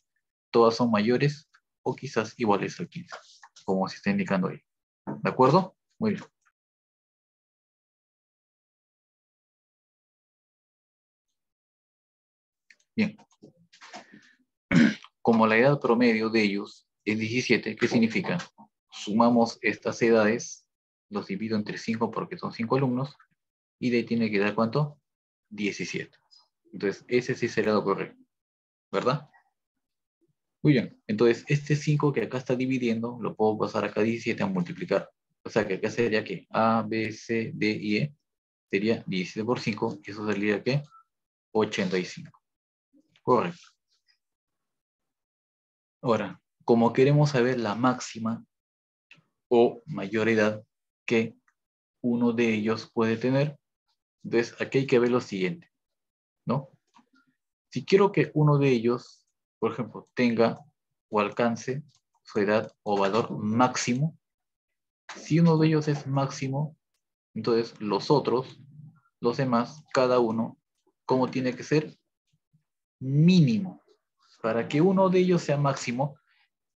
todas son mayores o quizás iguales al 15, como se está indicando ahí. ¿De acuerdo? Muy bien. Bien. Como la edad promedio de ellos es 17, ¿qué significa? Sumamos estas edades, los divido entre 5 porque son 5 alumnos, y de ahí tiene que dar ¿cuánto? 17. Entonces, ese sí será lo correcto, ¿verdad? Muy bien, entonces este 5 que acá está dividiendo, lo puedo pasar acá a 17 a multiplicar. O sea que acá sería que A, B, C, D y E sería 17 por 5, y eso sería ¿qué? 85. Correcto. Ahora, como queremos saber la máxima o mayor edad que uno de ellos puede tener, entonces aquí hay que ver lo siguiente, ¿no? Si quiero que uno de ellos, por ejemplo, tenga o alcance su edad o valor máximo, si uno de ellos es máximo, entonces los otros, los demás, cada uno, ¿cómo tiene que ser? Mínimo. Para que uno de ellos sea máximo,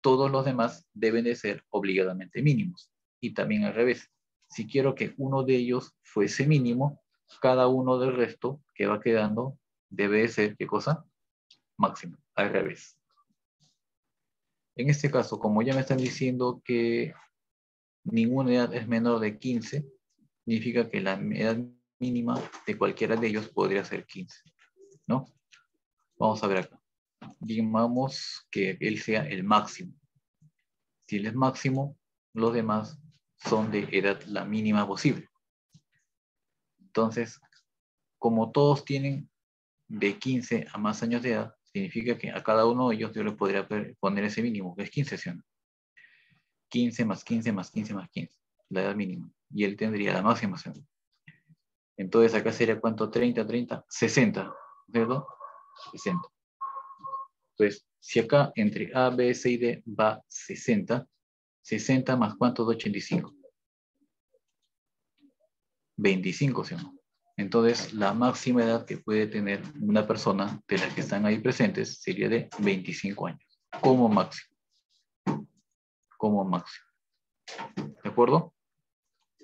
todos los demás deben de ser obligadamente mínimos. Y también al revés. Si quiero que uno de ellos fuese mínimo, cada uno del resto que va quedando debe de ser, ¿qué cosa? Máximo. Al revés. En este caso, como ya me están diciendo que ninguna edad es menor de 15, significa que la edad mínima de cualquiera de ellos podría ser 15, ¿no? Vamos a ver acá. Digamos que él sea el máximo. Si él es máximo, los demás son de edad la mínima posible. Entonces, como todos tienen de 15 a más años de edad, significa que a cada uno de ellos yo le podría poner ese mínimo, que es 15, ¿sí o no? 15 más 15 más 15 más 15, la edad mínima. Y él tendría la máxima, ¿sí o no? Entonces acá sería ¿cuánto? 30, 30, 60, ¿cierto? 60. Entonces, si acá entre A, B, C y D va 60, 60 más ¿cuánto? 85. 25, ¿sí o no? Entonces, la máxima edad que puede tener una persona de las que están ahí presentes sería de 25 años, como máximo. Como máximo. ¿De acuerdo?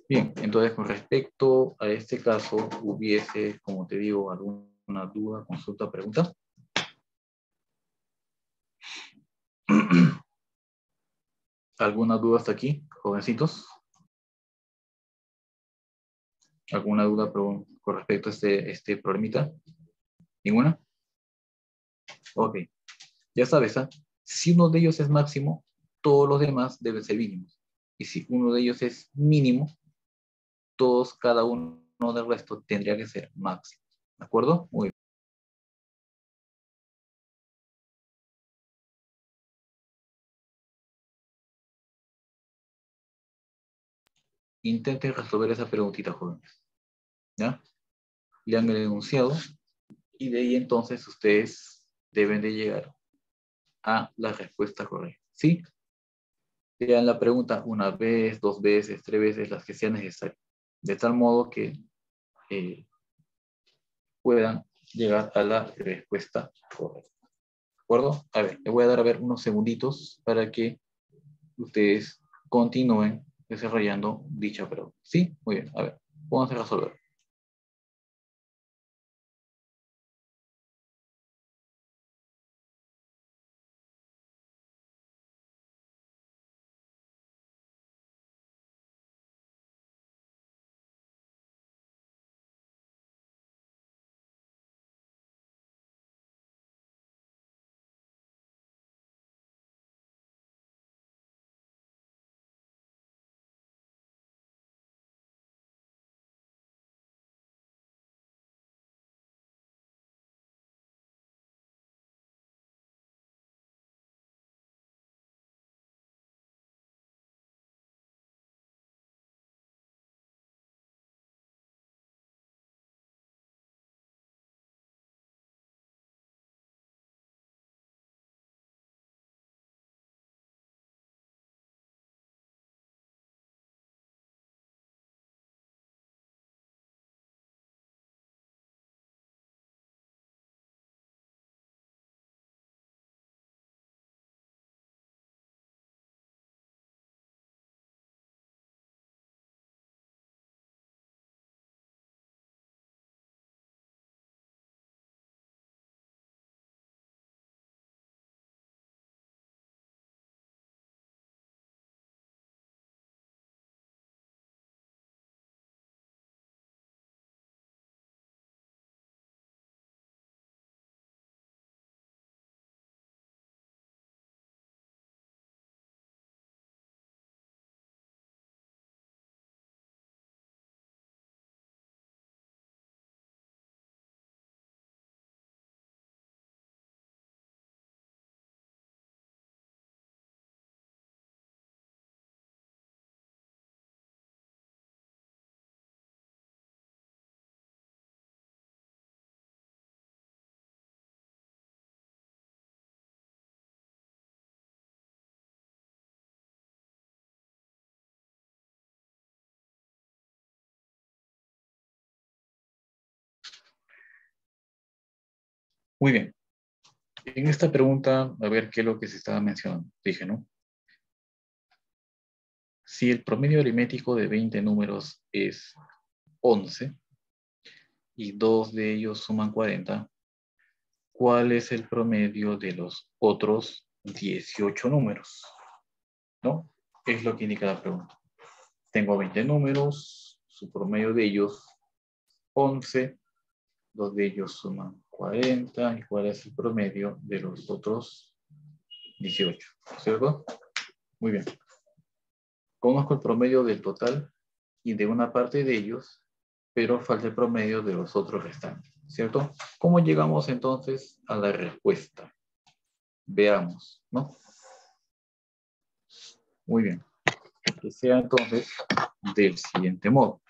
Bien, entonces con respecto a este caso, hubiese, como te digo, alguna duda, consulta, pregunta. ¿Alguna duda hasta aquí, jovencitos? ¿Alguna duda con respecto a este problemita? ¿Ninguna? Ok. Ya sabes, ¿ah? Si uno de ellos es máximo, todos los demás deben ser mínimos. Y si uno de ellos es mínimo, todos, cada uno del resto tendría que ser máximo. ¿De acuerdo? Muy bien. Intenten resolver esa preguntita, jóvenes. ¿Ya? Lean el enunciado y de ahí entonces ustedes deben de llegar a la respuesta correcta. ¿Sí? Lean la pregunta una vez, 2 veces, 3 veces, las que sean necesarias. De tal modo que puedan llegar a la respuesta correcta. ¿De acuerdo? A ver, le voy a dar unos segunditos para que ustedes continúen desarrollando dicha pregunta. ¿Sí? Muy bien. A ver, vamos a resolver. Muy bien. En esta pregunta, a ver qué es lo que se estaba mencionando. Dije, ¿no? Si el promedio aritmético de 20 números es 11 y 2 de ellos suman 40, ¿cuál es el promedio de los otros 18 números? ¿No? Es lo que indica la pregunta. Tengo 20 números, su promedio de ellos 11, 2 de ellos suman 40, ¿y cuál es el promedio de los otros 18? ¿Cierto? Muy bien. Conozco el promedio del total y de una parte de ellos, pero falta el promedio de los otros restantes, ¿cierto? ¿Cómo llegamos entonces a la respuesta? Veamos, ¿no? Muy bien. Que sea entonces del siguiente modo.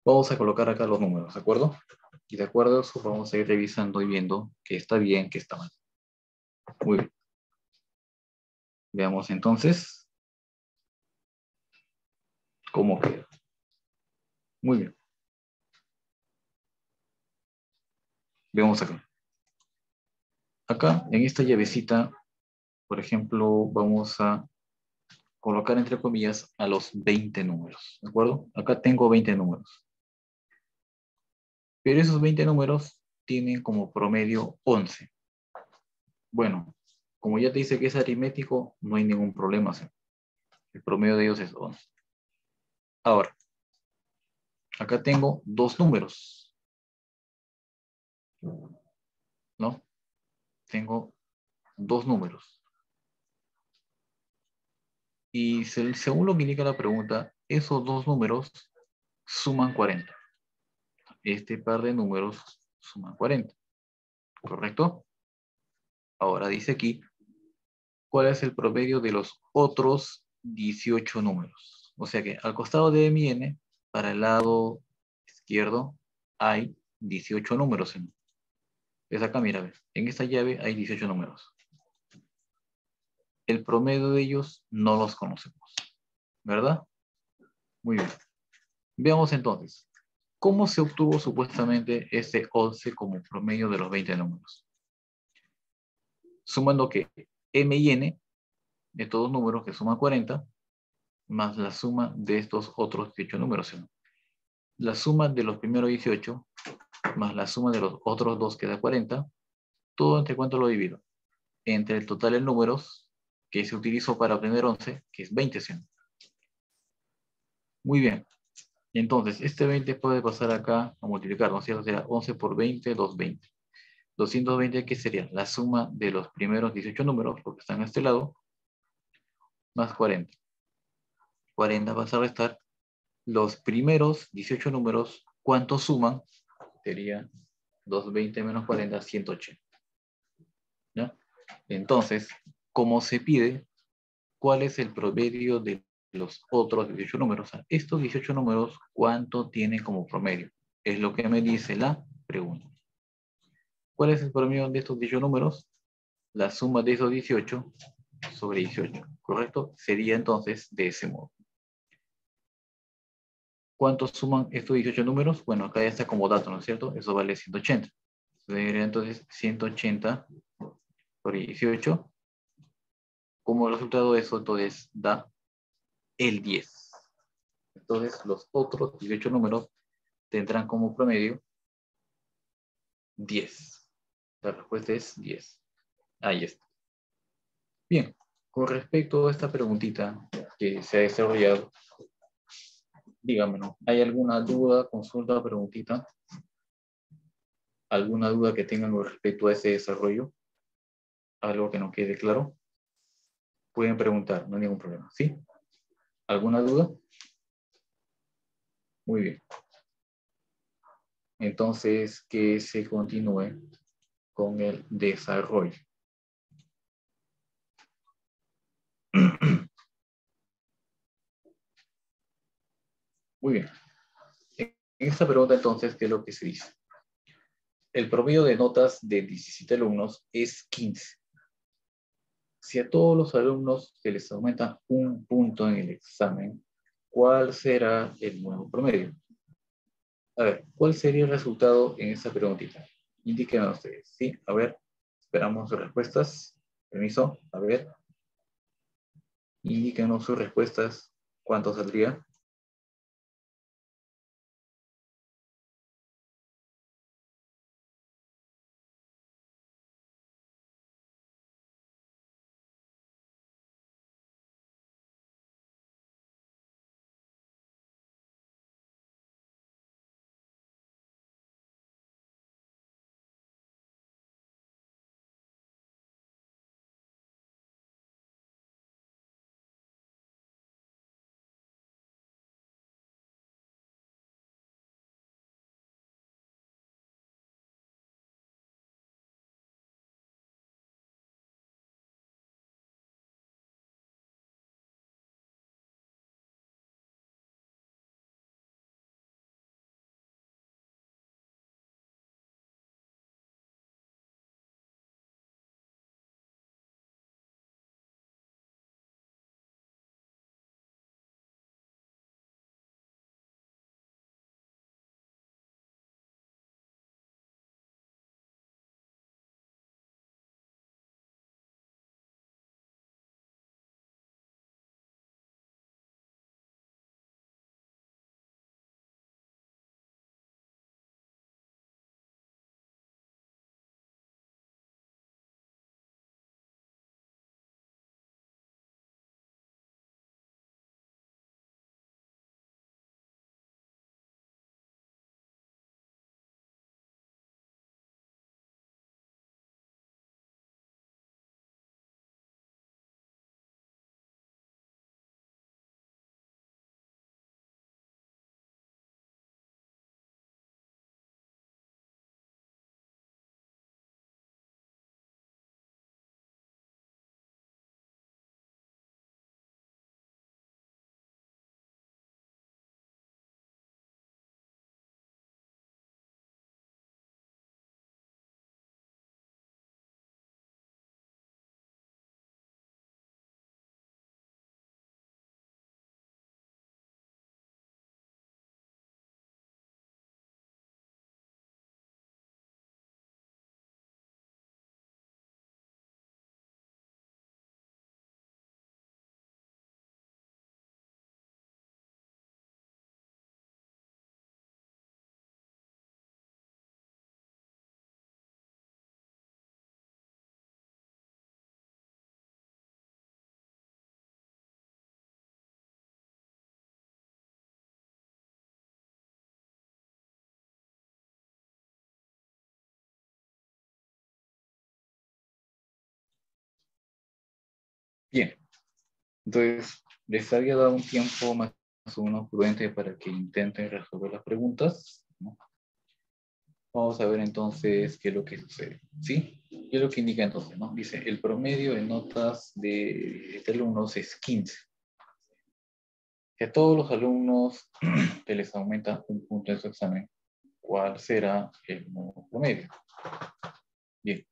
Vamos a colocar acá los números, ¿de acuerdo? Y de acuerdo a eso vamos a ir revisando y viendo que está bien, que está mal. Muy bien. Veamos entonces cómo queda. Muy bien. Veamos acá. Acá, en esta llavecita, por ejemplo, vamos a colocar entre comillas a los 20 números, ¿de acuerdo? Acá tengo 20 números. Pero esos 20 números tienen como promedio 11. Bueno, como ya te dice que es aritmético, no hay ningún problema, ¿sí? El promedio de ellos es 11. Ahora, acá tengo 2 números, ¿no? Tengo dos números. Y según lo que indica la pregunta, esos dos números suman 40. Este par de números suman 40. ¿Correcto? Ahora dice aquí, ¿cuál es el promedio de los otros 18 números? O sea que al costado de M y N, para el lado izquierdo, hay 18 números. Es acá, mira, ¿ves? En esta llave hay 18 números. El promedio de ellos no los conocemos, ¿verdad? Muy bien. Veamos entonces, ¿cómo se obtuvo supuestamente este 11 como promedio de los 20 números? Sumando que M y N, de todos números que suman 40, más la suma de estos otros 18 números. ¿No? La suma de los primeros 18, más la suma de los otros dos que da 40, todo entre cuánto lo divido. Entre el total de números que se utilizó para obtener 11, que es 20. ¿Sí? Muy bien. Entonces, este 20 puede pasar acá a multiplicar, ¿no es cierto? Será 11 por 20, 220. 220, ¿qué sería? La suma de los primeros 18 números, porque están a este lado, más 40. 40 vas a restar los primeros 18 números, ¿cuántos suman? Sería 220 menos 40, 180. ¿Ya? Entonces, como se pide, ¿cuál es el promedio de los otros 18 números? O sea, estos 18 números, ¿cuánto tienen como promedio? Es lo que me dice la pregunta. ¿Cuál es el promedio de estos 18 números? La suma de esos 18 sobre 18, ¿correcto? Sería entonces de ese modo. ¿Cuántos suman estos 18 números? Bueno, acá ya está como dato, ¿no es cierto? Eso vale 180. Sería entonces 180 por 18. Como resultado de eso, entonces da el 10. Entonces, los otros 18 números tendrán como promedio 10. La respuesta es 10. Ahí está. Bien, con respecto a esta preguntita que se ha desarrollado, dígamelo, ¿hay alguna duda, consulta, preguntita? ¿Alguna duda que tengan con respecto a ese desarrollo? ¿Algo que no quede claro? Pueden preguntar, no hay ningún problema, ¿sí? ¿Alguna duda? Muy bien. Entonces, que se continúe con el desarrollo. Muy bien. En esta pregunta, entonces, ¿qué es lo que se dice? El promedio de notas de 17 alumnos es 15. Si a todos los alumnos se les aumenta un punto en el examen, ¿cuál será el nuevo promedio? A ver, ¿cuál sería el resultado en esta preguntita? Indíquenme ustedes, ¿sí? A ver, esperamos sus respuestas. Permiso, a ver. Indíquenos sus respuestas. ¿Cuánto saldría? Bien, entonces les había dado un tiempo más o menos prudente para que intenten resolver las preguntas, ¿no? Vamos a ver entonces qué es lo que sucede, ¿sí? ¿Qué es lo que indica entonces, no? Dice, el promedio de notas de alumnos es 15. Que a todos los alumnos se les aumenta un punto en su examen, ¿cuál será el nuevo promedio? Bien,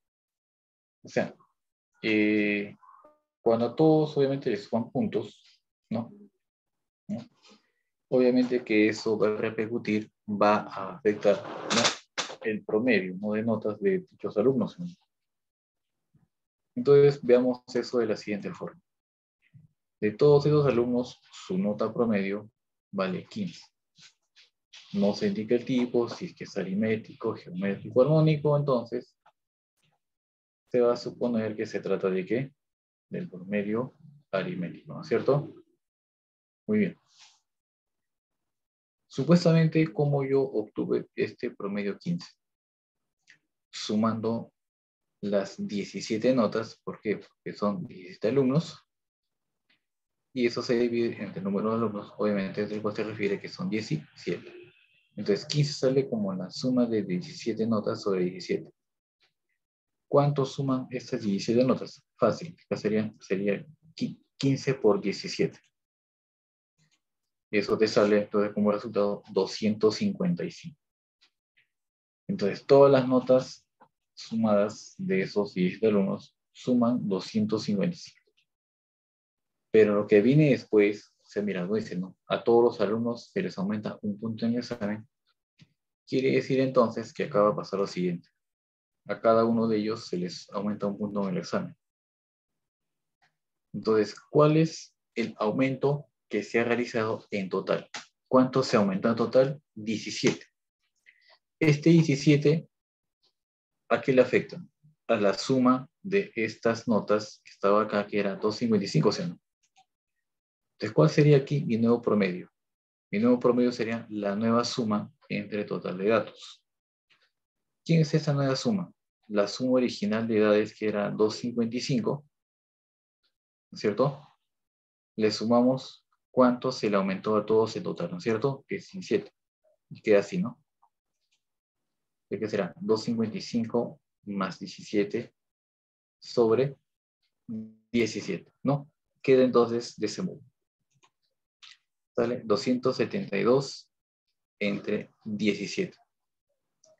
o sea, cuando a todos obviamente les suman puntos, ¿no? ¿No? Obviamente que eso va a repercutir, va a afectar, ¿no?, el promedio, ¿no?, de notas de dichos alumnos, ¿no? Entonces veamos eso de la siguiente forma. De todos esos alumnos, su nota promedio vale 15. No se indica el tipo, si es que es aritmético, geométrico, armónico, entonces se va a suponer que se trata de ¿qué? Del promedio aritmético, ¿no es cierto? Muy bien. Supuestamente, ¿cómo yo obtuve este promedio 15? Sumando las 17 notas, ¿por qué? Porque son 17 alumnos, y eso se divide entre el número de alumnos, obviamente, del cual se refiere que son 17. Entonces, 15 sale como la suma de 17 notas sobre 17. ¿Cuánto suman estas 17 notas? Fácil, sería 15 por 17. Eso te sale entonces como resultado 255. Entonces, todas las notas sumadas de esos 17 alumnos suman 255. Pero lo que viene después, se mira, no dice, ¿no? A todos los alumnos se les aumenta un punto en el examen. Quiere decir entonces que acaba de pasar lo siguiente. A cada uno de ellos se les aumenta un punto en el examen. Entonces, ¿cuál es el aumento que se ha realizado en total? ¿Cuánto se aumentó en total? 17. Este 17, ¿a qué le afecta? A la suma de estas notas que estaba acá, que era 255, o sea, ¿no? Entonces, ¿cuál sería aquí mi nuevo promedio? Mi nuevo promedio sería la nueva suma entre total de datos. ¿Quién es esta nueva suma? La suma original de edades, que era 255, ¿no es cierto? Le sumamos cuánto se le aumentó a todos en total, ¿no es cierto? Que es 17. Y queda así, ¿no? ¿De qué será? 255 más 17 sobre 17, ¿no? Queda entonces de ese modo. ¿Sale? 272 entre 17.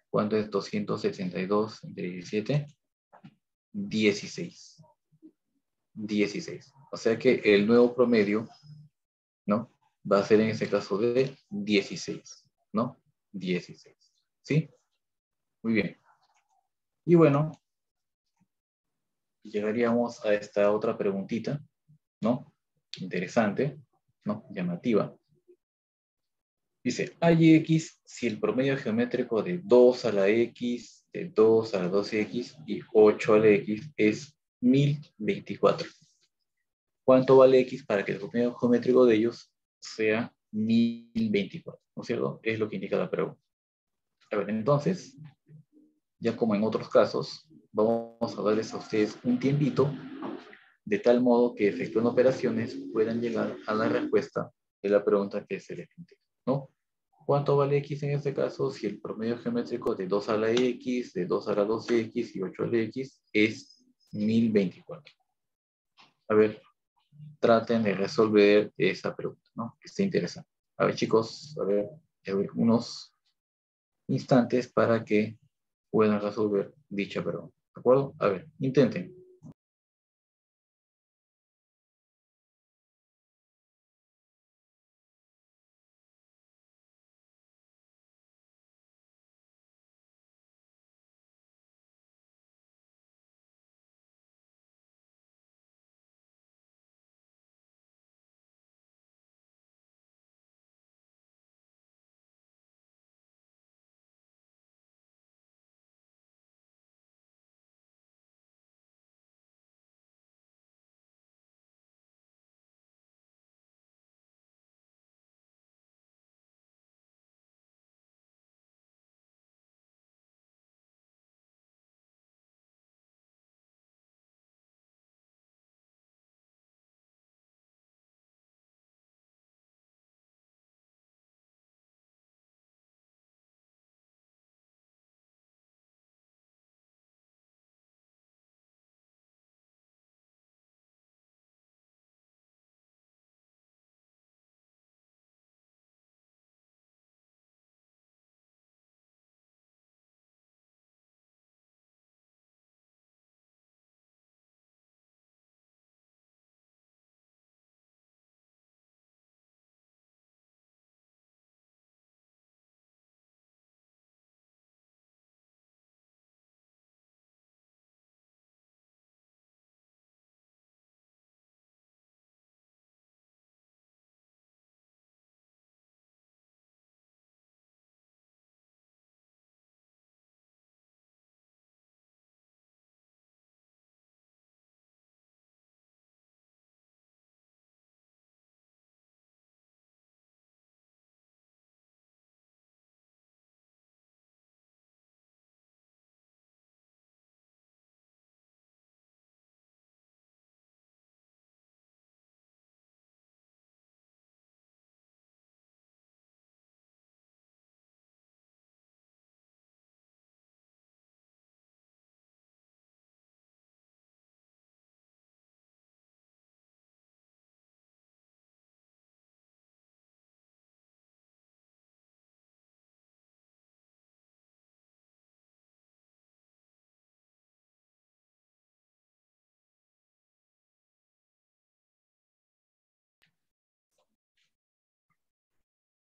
¿Cuánto es 272 entre 17? 16. 16. O sea que el nuevo promedio, ¿no?, va a ser en este caso de 16, ¿no? 16. ¿Sí? Muy bien. Y bueno, llegaríamos a esta otra preguntita, ¿no? Interesante, ¿no? Llamativa. Dice, hay x si el promedio geométrico de 2 a la x, de 2 a la 2x y 8 a la x es 1024. ¿Cuánto vale x para que el promedio geométrico de ellos sea 1024? ¿No es cierto? Es lo que indica la pregunta. A ver, entonces, ya como en otros casos, vamos a darles a ustedes un tiempito de tal modo que efectúen operaciones puedan llegar a la respuesta de la pregunta que se les plantea, ¿no? ¿Cuánto vale x en este caso si el promedio geométrico de 2 a la x, de 2 a la 2x y 8 a la x es 1024? A ver, traten de resolver esa pregunta, ¿no? Que está interesante. A ver, chicos, a ver, unos instantes para que puedan resolver dicha pregunta. ¿De acuerdo? A ver, intenten.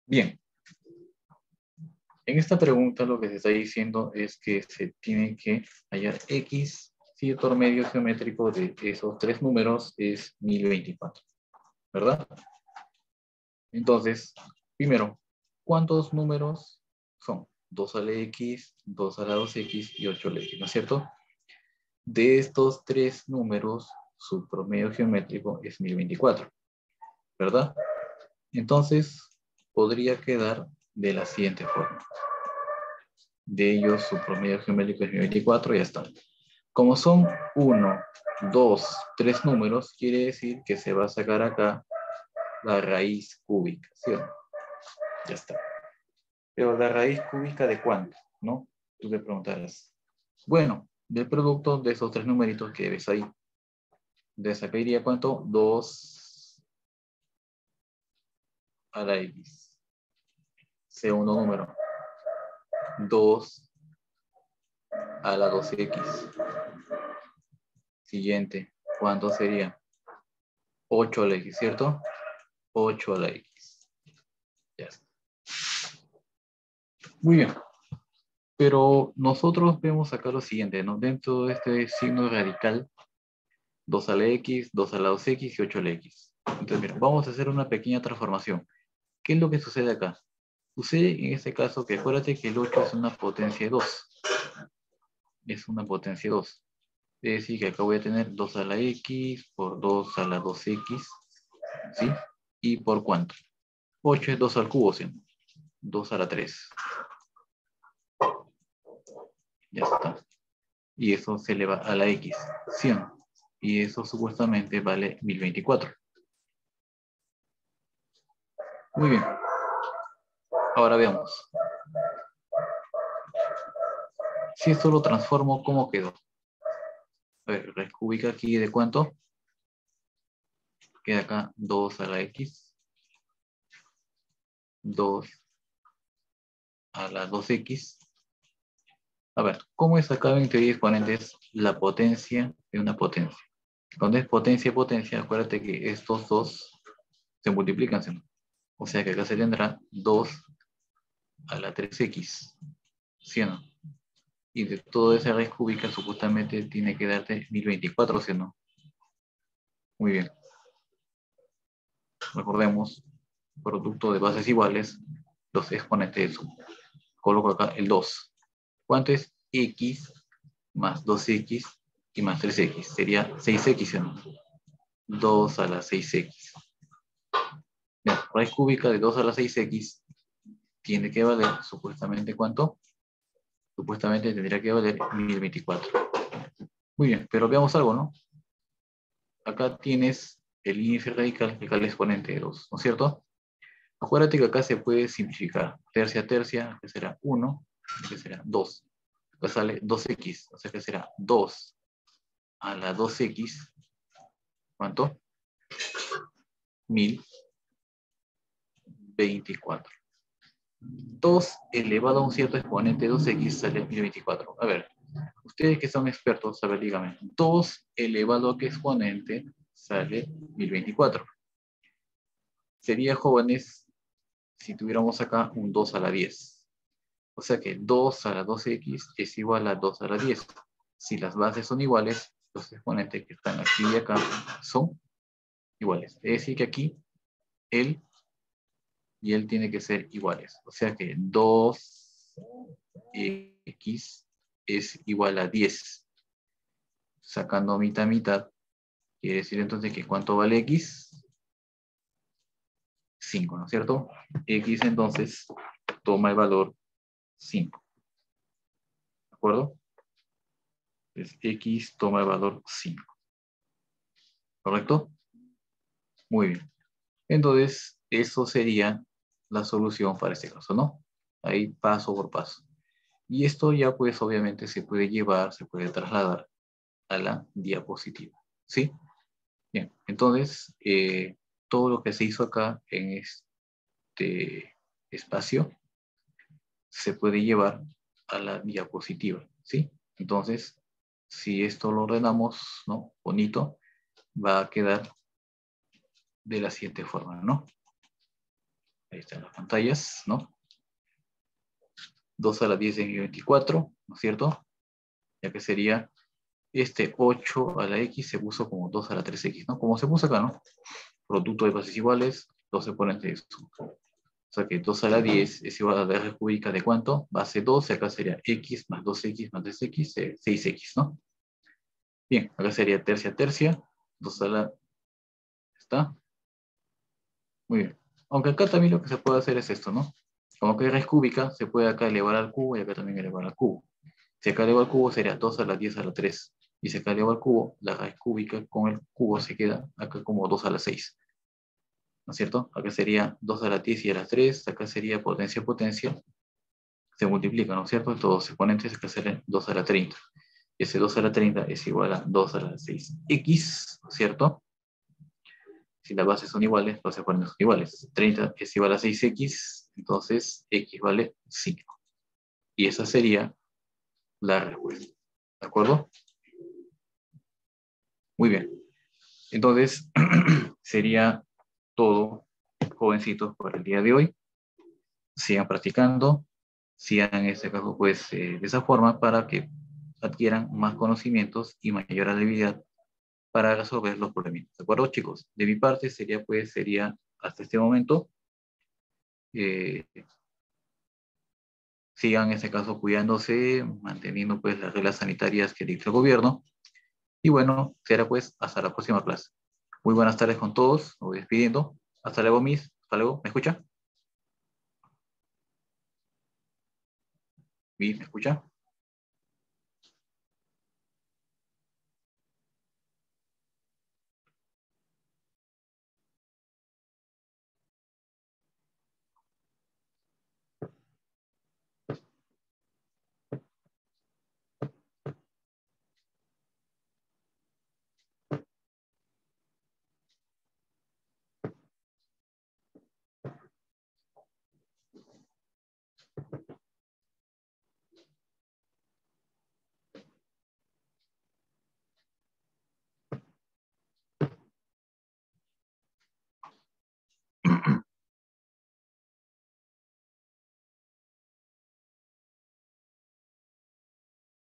Bien. En esta pregunta lo que se está diciendo es que se tiene que hallar X si el promedio geométrico de esos tres números es 1024, ¿verdad? Entonces, primero, ¿cuántos números son? 2 a la X, 2 a la 2X y 8 a la X, ¿no es cierto? De estos tres números, su promedio geométrico es 1024, ¿verdad? Entonces, podría quedar de la siguiente forma. De ellos, su promedio geométrico es 1024 y ya está. Como son 1, 2, 3 números, quiere decir que se va a sacar acá la raíz cúbica, ¿sí o no? Ya está. Pero la raíz cúbica ¿de cuánto? ¿No? Tú te preguntarás. Bueno, del producto de esos tres numeritos que ves ahí. De acá iría ¿cuánto? 2 a la X. Segundo número. 2 a la 2X. Siguiente. ¿Cuánto sería? 8 a la X, ¿cierto? 8 a la X. Ya está. Muy bien. Pero nosotros vemos acá lo siguiente, ¿no? Dentro de este signo radical, 2 a la X, 2 a la 2X y 8 a la X. Entonces, mira, vamos a hacer una pequeña transformación. ¿Qué es lo que sucede acá? Sucede en este caso que acuérdate que el 8 es una potencia de 2. Es una potencia de 2. Es decir, que acá voy a tener 2 a la X por 2 a la 2X, ¿sí? ¿Y por cuánto? 8 es 2 al cubo, ¿sí? 2 a la 3. Ya está. Y eso se eleva a la X, 100. Y eso supuestamente vale 1024. Muy bien. Ahora veamos. Si esto lo transformo, ¿cómo quedó? A ver, raíz cúbica aquí ¿de cuánto? Queda acá 2 a la X. 2 a la 2X. A ver, ¿cómo he sacado en teoría de exponentes la potencia de una potencia? Cuando es potencia y potencia, acuérdate que estos dos se multiplican, ¿sí? O sea que acá se tendrá 2 a la 3X. ¿Sí o no? Y de toda esa raíz cúbica supuestamente tiene que darte 1024, ¿sí o no? Muy bien. Recordemos, producto de bases iguales, los exponentes de suma. Coloco acá el 2. ¿Cuánto es X más 2X y más 3X? Sería 6X, ¿sí o no? 2 a la 6X. Bien, raíz cúbica de 2 a la 6X tiene que valer, supuestamente, ¿cuánto? Supuestamente tendría que valer 1024. Muy bien, pero veamos algo, ¿no? Acá tienes el índice radical, que acá el exponente de 2, ¿no es cierto? Acuérdate que acá se puede simplificar. Tercia a tercia, que será 1, que será 2. Acá sale 2X, o sea que será 2 a la 2X. ¿Cuánto? 1024. 2 elevado a un cierto exponente de 2X sale 1024. A ver, ustedes que son expertos, a ver, díganme. 2 elevado a qué exponente sale 1024. Sería, jóvenes, si tuviéramos acá un 2 a la 10. O sea que 2 a la 2X es igual a 2 a la 10. Si las bases son iguales, los exponentes que están aquí y acá son iguales. Es decir que aquí él y él tiene que ser iguales. O sea que 2X es igual a 10. Sacando mitad a mitad, quiere decir entonces que ¿cuánto vale X? 5, ¿no es cierto? X entonces toma el valor 5. ¿De acuerdo? Entonces X toma el valor 5. ¿Correcto? Muy bien. Entonces, eso sería la solución para este caso, ¿no? Ahí paso por paso. Y esto ya pues obviamente se puede llevar, se puede trasladar a la diapositiva, ¿sí? Bien, entonces todo lo que se hizo acá en este espacio se puede llevar a la diapositiva, ¿sí? Entonces, si esto lo ordenamos, ¿no? Bonito, va a quedar de la siguiente forma, ¿no? Ahí están las pantallas, ¿no? 2 a la 10 de 24, ¿no es cierto? Ya que sería este 8 a la x se puso como 2 a la 3x, ¿no? Como se puso acá, ¿no? Producto de bases iguales, 2 exponentes de eso. O sea que 2 a la 10 es igual a la raíz cúbica de ¿cuánto? Base 12, acá sería x más 2x más 3x, 6x, ¿no? Bien, acá sería tercia, tercia, 2 a la... ¿Está? Muy bien. Aunque acá también lo que se puede hacer es esto, ¿no? Como que es raíz cúbica, se puede acá elevar al cubo y acá también elevar al cubo. Si acá elevo al cubo sería 2 a la 10 a la 3. Y si acá elevo al cubo, la raíz cúbica con el cubo se queda acá como 2 a la 6. ¿No es cierto? Acá sería 2 a la 10 y a la 3. Acá sería potencia, potencia. Se multiplica, ¿no es cierto? Todos exponentes, acá sería 2 a la 30. Y ese 2 a la 30 es igual a 2 a la 6x, ¿no es cierto? Si las bases son iguales, los exponentes son iguales. 30 es igual a 6x, entonces x vale 5. Y esa sería la respuesta. ¿De acuerdo? Muy bien. Entonces, sería todo, jovencitos, por el día de hoy. Sigan practicando, sigan en este caso, pues, de esa forma para que adquieran más conocimientos y mayor habilidad para resolver los problemas. ¿De acuerdo, chicos? De mi parte sería hasta este momento. Sigan en este caso cuidándose, manteniendo pues las reglas sanitarias que dicta el gobierno. Y bueno, será pues hasta la próxima clase. Muy buenas tardes con todos, me voy despidiendo. Hasta luego, Miss. Hasta luego, ¿me escucha? Miss, ¿me escucha?